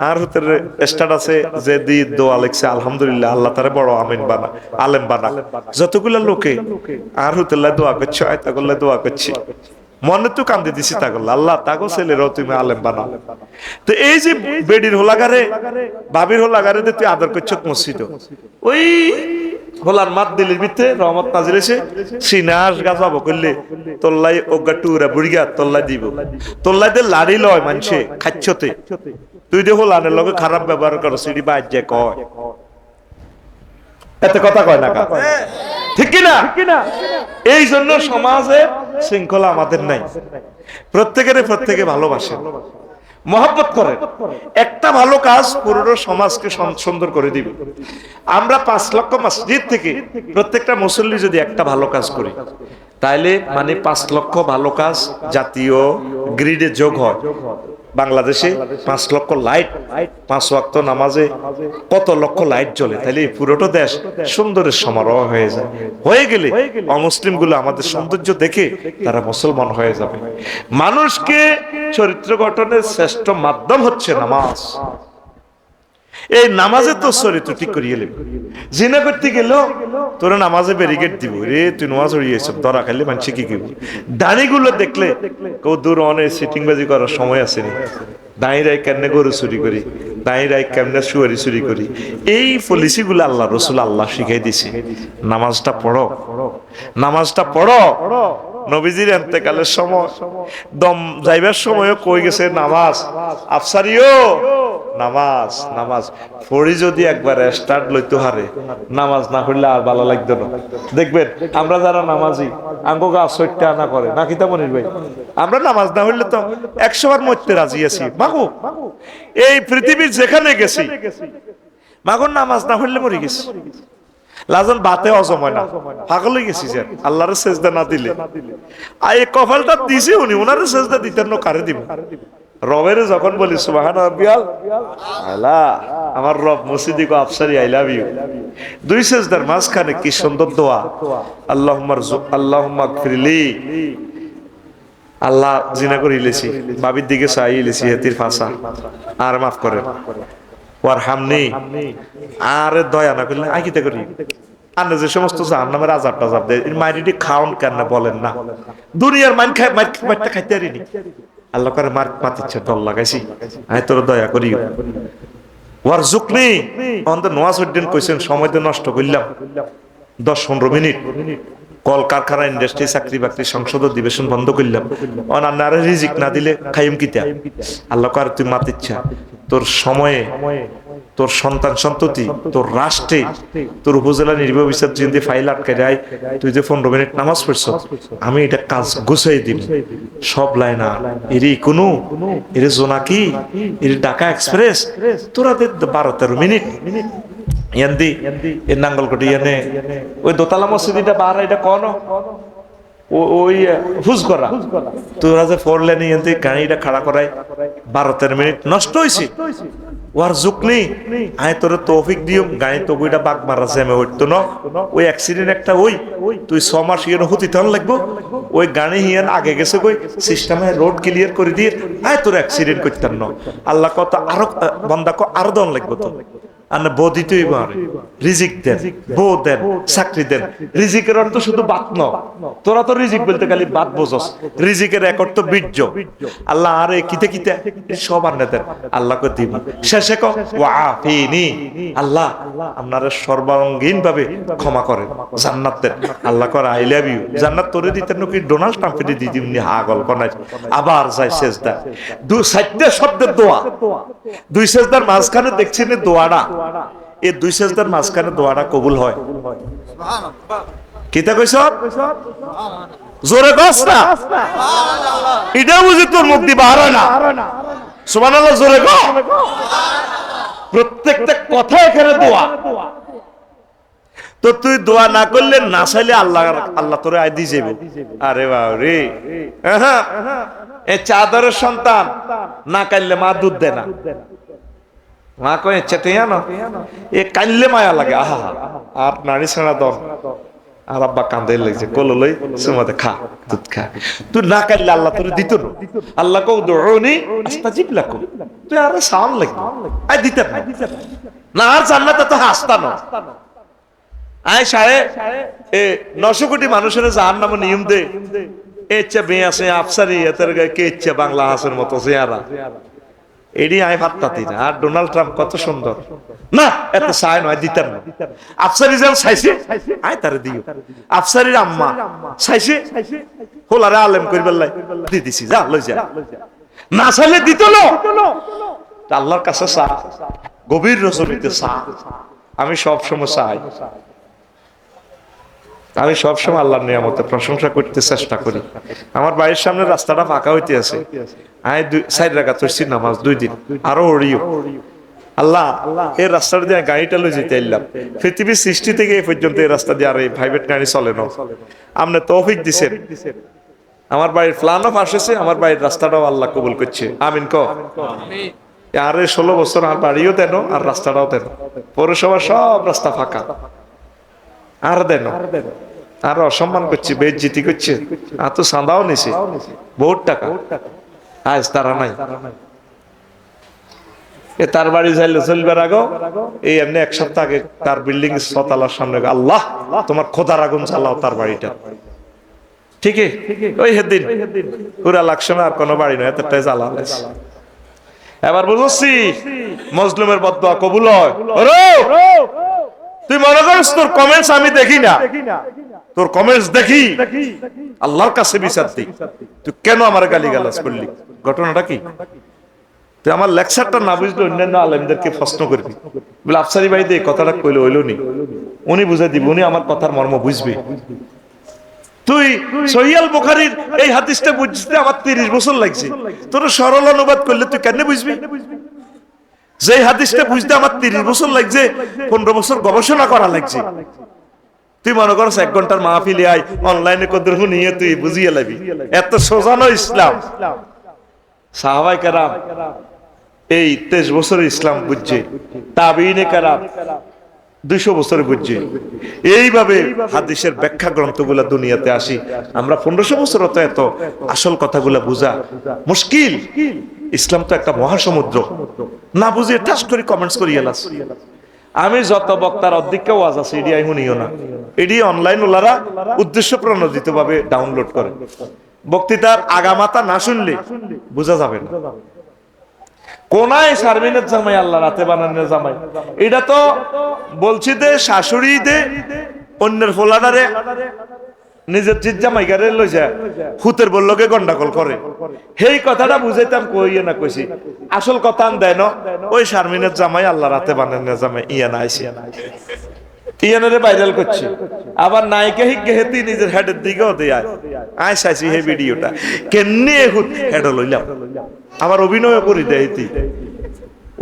আর হুতের স্ট্যাটাসে যে দি দোয়া লিখছে, আলহামদুলিল্লাহ আল্লাহ তারে বড় আমিন বানা, আলেম বানা। যতগুলা লোকে আর হুতেল্লাহ দোয়া করছে, আয়তাগুল্লাহ দোয়া করছে, মনে তো কান্দে দিছি তাগল, আল্লাহ তাগো ছেলেরাও তুমি আলেম বানাও। তো এই যে বেডির হোলাগারে, বাবির হোলাগারে তুই আদর করছ মসজিদ, ওই হোলার মাত দিলের ভিতরে রহমত নাজিল হয়েছে। সিনাস গাছাব করলে তোল্লাই ওগা টুরা বুড়িগা তোল্লাই দিব, তোল্লাই দিয়ে লাড়ি লয় মানুষে খাচ্ছতে, তুই দে হোলানের লগে খারাপ ব্যবহার করো, সিঁড়ি বাজ যে কয়, এতে কথা কয় না কা, ঠিক কিনা? এই জন্য সমাজে শৃঙ্খলা আমাদের নাই। প্রত্যেকে ভালোবাসে, মহব্বত করে। একটা ভালো কাজ পুরো সমাজকে সুন্দর করে দিবে। আমরা 5 লক্ষ মসজিদ থেকে প্রত্যেকটা মুসল্লি যদি একটা ভালো কাজ করি, তাইলে মানে 5 লক্ষ ভালো কাজ জাতীয় গ্রিডে যোগ হয়। বাংলাদেশে 5 লক্ষ লাইট, 5 ওয়াক্ত নামাজে কত লক্ষ লাইট জ্বলে, তাহলে পুরোটা দেশ সুন্দরের সমারোহ হয়ে যায়। হয়ে গেলে অমুসলিম গুলো আমাদের সৌন্দর্য দেখে তারা মুসলমান হয়ে যাবে। মানুষকে চরিত্র গঠনের শ্রেষ্ঠ মাধ্যম হচ্ছে নামাজ। এই নামাজে তো চরিত্র ঠিক করিয়ে নেবে। জিনা করতে গেলেও তোরা নামাজে ব্যারিকেড দিব, রে তুই নামাজ হইয়েছ, ধরা খাইলে মানুষ কি কি দাঁড়িগুলো দেখলে কেউ দূর অনেক সিটিং বাজি করার সময় আসেনি। দাঁড়িয়ে কেমনে গরু চুরি করি, দাঁড়িয়ে কেমনে শুয়ারি চুরি করি, এই পলিসি গুলো আল্লাহ রসুল আল্লাহ শিখাই দিছে। নামাজটা পড়ো, নামাজটা পড়ো। নবীজির এন্তেকালের সময় দম যাইবার সময়ও কই গেছে নামাজ, আফসারিও নামাজ, নামাজ পড়ি যদি একবার স্টার্ট লইতে হারে, নামাজ না করলে আর ভালো লাগতো না। দেখবেন আমরা যারা নামাজি আঙ্গো গা 60টা আনা করে না, কিতা মনির ভাই, আমরা নামাজ না হইলে তো 100 বার মরতে রাজি আছি। মাগো এই পৃথিবীর যেখানে গেছি, মাগো নামাজ না হইলে মরে গেছি। লাজন বাতে হজম হয় না, পাগল হয়ে গেছি যে আল্লাহর সেজদা না দিলে। আর এই কপালটা দিছে উনি, ওনারে সেজদা দিতেন না, কারে দিব? রবের যখন বলি সুবহান রাব্বিয়াল আলা, আমার রব মসজিদে গো আফসারি আই লাভ ইউ, 2 সেজদার মাঝখানে কি সুন্দর দোয়া, আল্লাহুম্মা গফিরলি, আল্লাহ জিনা করে ইলেছি, বাবির দিকে চাই ইলেছি, হেতির ফাঁসা আর মাফ করেন, ওয়ারহামনি, আর দয়া না করলে আইকিতে করি। আর যে সমস্ত জাহান্নামের আযাব টাযাব দেয়, মাইরিটি খাওন কেন বলেন না? দুনিয়ার মান খাই মারটা খাইতে পারিনি, আল্লাহ করে মার পাতিচ্ছে দল লাগাইছি, আয় তোর দয়া করি। ওয়ারজুকনি, আমাদের নওয়াজউদ্দিন কইছেন সময় তো নষ্ট করলাম 10-15 মিনিট, কল কারখানা ইন্ডাস্ট্রি চাকরি বাকরি সংসদ অধিবেশন বন্ধ করলাম, অনারে রিজিক না দিলে খাইম কিতা? আল্লাহ কার তুই মাতিচ্ছা তোর সময়ে, তোর সন্তান সন্ততি, তোর রাষ্ট্রে, তোর উপজেলা নির্বাহী বিচার যদি ফাইল আটকে যায়, তুই যে 15 মিনিট নামাজ পড়ছ, আমি এটা কাজ গুছাই দিব। সব লাইনা এরি কোনো এরে জোনাকি, এর ঢাকা এক্সপ্রেস, তোরা 12-13 মিনিট ইয়ান্দি এ নাঙ্গলকোটি ইয়ানে ওই দোতলা মসজিদটা বার, এটা কোন ওই হুজ করা, তোরা যে 4 লেনে ইয়ান্দি গাড়িটা খাড়া করায় 12-13 মিনিট নষ্ট হয়েছে। ওয়ার জুকনি, আয় তোর তৌফিক দিও, গাড়ি তো বইটা বাগ মারা জ্যামে হইতো না, ওই অ্যাক্সিডেন্ট একটা ওই তুই 6 মাস ইয়ানো হতি তখন লাগবো, ওই গাড়ি হিয়ান আগে গেছে কই সিস্টেমে রোড ক্লিয়ার করে দিয়ে আয় তোর অ্যাক্সিডেন্ট করতাম না। আল্লাহ কত আরো বান্দা আরো দন লাগবো তো, আর না বউ দিতেই পারে, রিজিক দেন, বউ দেন, চাকরি দেন। রিজিকের অর্থ শুধু বাত ন, তোরা তো রিজিক বলতে খালি বাত বোঝস, রিজিকের এক অর্থ বীর্য। আল্লাহ আরে কিতে কিতে সব আনে দেন, আল্লাহকে দিব। শেষে কো ওয়াফিনি, আল্লাহ আপনারা সর্বাঙ্গীন ভাবে ক্ষমা করেন, জান্নাত দেন। আল্লাহ করে আই লাভ ইউ, জান্নাত তোরে দিতেন কি ডোনাল্ড ট্রাম্পে দিয়ে দিমনি হা গল্প নাই। আবার যায় সেজদা, দুই সাইডে শব্দের দোয়া, দুই সেজদার মাঝখানে দেখছেন দোয়াটা, এই দুই সেজদার মাঝখানে দোয়াটা কবুল হয়। কিতা কইছ জোরে কস না, এটা বুঝি তোর মুখ দিয়ে বার হয় না। সুবহানাল্লাহ জোরে কও। প্রত্যেকটা কথা এখানে দোয়া। তো তুই দোয়া না করলে না চাইলে আল্লাহ আল্লাহ তোরে আই দিয়ে যাবে। আরে বাবা এই চাদরের সন্তান না কাইলে মা দুধ দেয় না, মা কয়ে চেতে না এ কাইলে মায়া লাগে। আহা আর নারী ছেড়া দর, আর আব্বা কান্দে লাগছে, কোলো লই সুমাতে খা, দুধ খা। তুই না কাইলে আল্লাহ তোরে দিত না। আল্লাহ কও দুউনি আস্তাজিব লাকুম, তুই আরে সাম লাগবে আই দিতে না। আর জান্নাতে তো হাসতা না। আয় সাড়ে 900 কোটি মানুষের জাহান্নাম নিয়ম দে, এচ্ছে বে আছে আফসারি এতের গায়ে কে ইচ্ছে বাংলা হাসের মতো চেহারা, এডি আয় ভাত্তাতি না। আর ডোনাল্ড ট্রাম্প কত সুন্দর না, এত চায় নয় দিতেন না। আফসারি যেন চাইছে আয় তারে দিও, আফসারির আম্মা চাইছে হোলারে আলেম করিবার লাই দি দিছি, যা লই যা। না চাইলে দিত না। আল্লাহর কাছে চা, গভীর রজনীতে চা। আমি সবসময় চাই, আমি সবসময় আল্লাহর নিয়ামতের প্রশংসা করতে চেষ্টা করি। আমার বাড়ির সামনে রাস্তাটা ফাঁকা হইতে আছে, আমি 4 রাকাত হইছি নামাজ 2 দিন, আরো ওড়িও আল্লাহ এই রাস্তাটা দিয়ে গাড়িটা লই যেতে এলাম। পৃথিবীর সৃষ্টি থেকে এই পর্যন্ত এই রাস্তা দিয়ে আর এই প্রাইভেট গাড়ি চলে না। আপনি তৌফিক দিছেন, আমার বাড়ির প্ল্যানও পাস হয়েছে, আমার বাড়ির রাস্তাটাও আল্লাহ কবুল করছে। আমিন ক। আর 16 বছর আর বাড়িও দেন আর রাস্তাটাও দেন, পৌরসভা সব রাস্তা ফাঁকা আর দেন, আর অসম্মান করছে, বেইজ্জতি করছে, আর তো চাঁদাও নিছে বহুত টাকা, আজ তারা নাই। তার বাড়ি যাইলে চলবার আগো এই এমনি 1 সপ্তাহ আগে তার বিল্ডিং 6 তলার সামনে আল্লাহ তোমার খোদার আগুন জ্বালাও তার বাড়িটা। ঠিকই ওই হেদিন পুরা লাকসমে আর কোনো বাড়ি নয়, এতটাই জ্বালা। এবার বুঝছি মজলুমের বদদোয়া কবুল হয়। তুই মনে করিস তোর কমেন্টস আমি দেখি না, তোর কমেন্টস দেখি, আল্লাহর কাছে বিচার দিই। তুই কেন আমার গালিগালাজ করলি, ঘটনাটা কি? তুই আমার লেকচারটা না বুঝলে অন্যান্য আলেমদেরকে প্রশ্ন করবি, বলে আফসারি ভাই দিয়ে কথাটা কইলে হইল নি, উনি বুঝাই দিবে, উনি আমার কথার মর্ম বুঝবে। তুই সহিহ বুখারীর এই হাদিসটা বুঝতে আমার 30 বছর লাগছে, তোর সরল অনুবাদ করলে তুই কেন বুঝবি? যে হাদিসটা বুঝতে আমার 30 বছর লাগছে, 15 বছর গবেষণা করা লাগছে। তুই মনে করছ 1 ঘন্টার মাহফিলে আই অনলাইনে কদর নিয়ে তুই বুঝিয়ে লাবি, এত সোজানো ইসলাম। সাহাবায়ে কেরাম এই 23 বছরের ইসলাম বুঝছে, তাবিঈনে কেরাম 200 বছরে বুঝছে। এইভাবে হাদিসের ব্যাখ্যা গ্রন্থগুলা দুনিয়াতে আসি আমরা 1500 বছর, তো এত আসল কথাগুলা বুঝা মুশকিল। ইসলাম তো একটা মহাসমুদ্র, না বুঝে ঠাস করে কমেন্টস করি এলাস। আমি যত বক্তার অর্ধেককে ওয়াজ আছে এডি আই শুনিও না, এডি অনলাইন ওলারা উদ্দেশ্য প্রণোদিত ভাবে ডাউনলোড করে। বক্তৃতার আগামাতা না শুনলে বোঝা যাবে না। কোনায় শারমিনের জামাই আল্লাহ রাতে বানানোর জামাই, এটা তো বলছি দে শাশুড়ি দে অন্যের ফোলাডারে নিজের জামাই গারে লই যায় হুতের বললকে গন্ডাগোল করে। সেই কথাটা বুঝাইতাম কইয়ে না কইছি, আসল কথা দেয় না ওই শারমিনের জামাই আল্লাহ রাতে বানানোর জামাই ইয়ানা আইছে, ইয়ানারে ভাইরাল করছে। আবার নায়িকা হিগে হেতি নিজের হেডের দিকেও দেয় আয় চাইছি এই ভিডিওটা কেমনি হুত হেড লইলাম, আবার অভিনয় করি দেয়।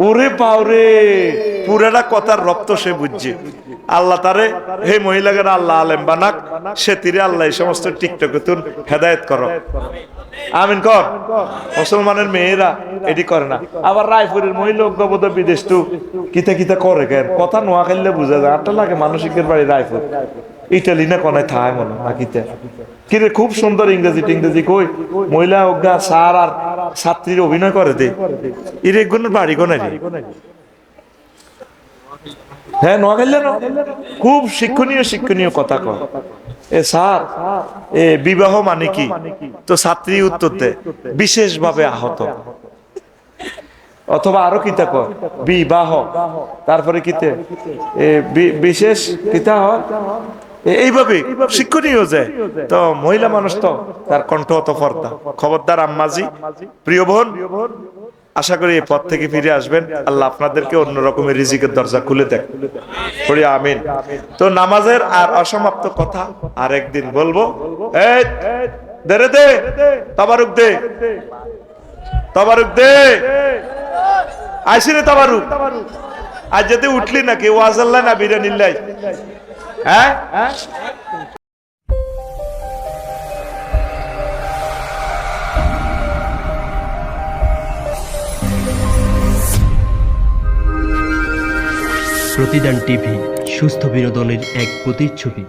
ওরে পাওরে পুরাটা কথার রপ্ত সে বুঝছে। আল্লাহ তারে হে মহিলাকে আল্লাহ আলেম বানাক, সে তীরে আল্লাহ এই সমস্ত টিকটকে তুন হেদায়েত করো, আমিন কর। মুসলমানের মেয়েরা এটি করে না। আবার রায়পুরের মহিলা অজ্ঞবোধ বিদেশ তো কিতা কিতা করে কেন, কথা নোয়া খাইলে বুঝা যায়। 8টা লাগে মানসিকের বাড়ি রায়পুর, ইটালি না কোনায় থায় মনে না কিতে কিরে, খুব সুন্দর ইংরেজি টিংরেজি কই মহিলা অজ্ঞা স্যার আর ছাত্রীর অভিনয় করে দে। এর একগুণের বাড়ি কোনায় হ্যাঁ নোয়াখালী না, খুব শিক্ষণীয় কথা কয়। এ স্যার, এ বিবাহ মানে কি? তো ছাত্রী উত্তর দেয় বিশেষভাবে আহত, অথবা আরো কিতা কয় বিবাহ, তারপরে কিতে বিশেষ কিতা হয়, এইভাবে শিক্ষণীয় যায়। তো মহিলা মানুষ তো তার কণ্ঠ অত পর্দা। খবরদার আম্মাজি, প্রিয় বোন, আশা করি এই পথ থেকে ফিরে আসবেন। আল্লাহ আপনাদেরকে অন্য রকমের রিজিকের দরজা খুলে দেখ, পড়ি আমিন। তো নামাজের আর অসমাপ্ত কথা আর একদিন বলবো। এই দে রে দে, তাবারুক দে, তাবারুক দে, আইসিরে তাবারুক। আজ যদি উঠলি নাকি ওয়াজ আল্লাহ না বিরানিল্লাহ, হ্যাঁ। প্রতিদান টিভি, সুস্থ বিনোদনের এক প্রতিচ্ছবি।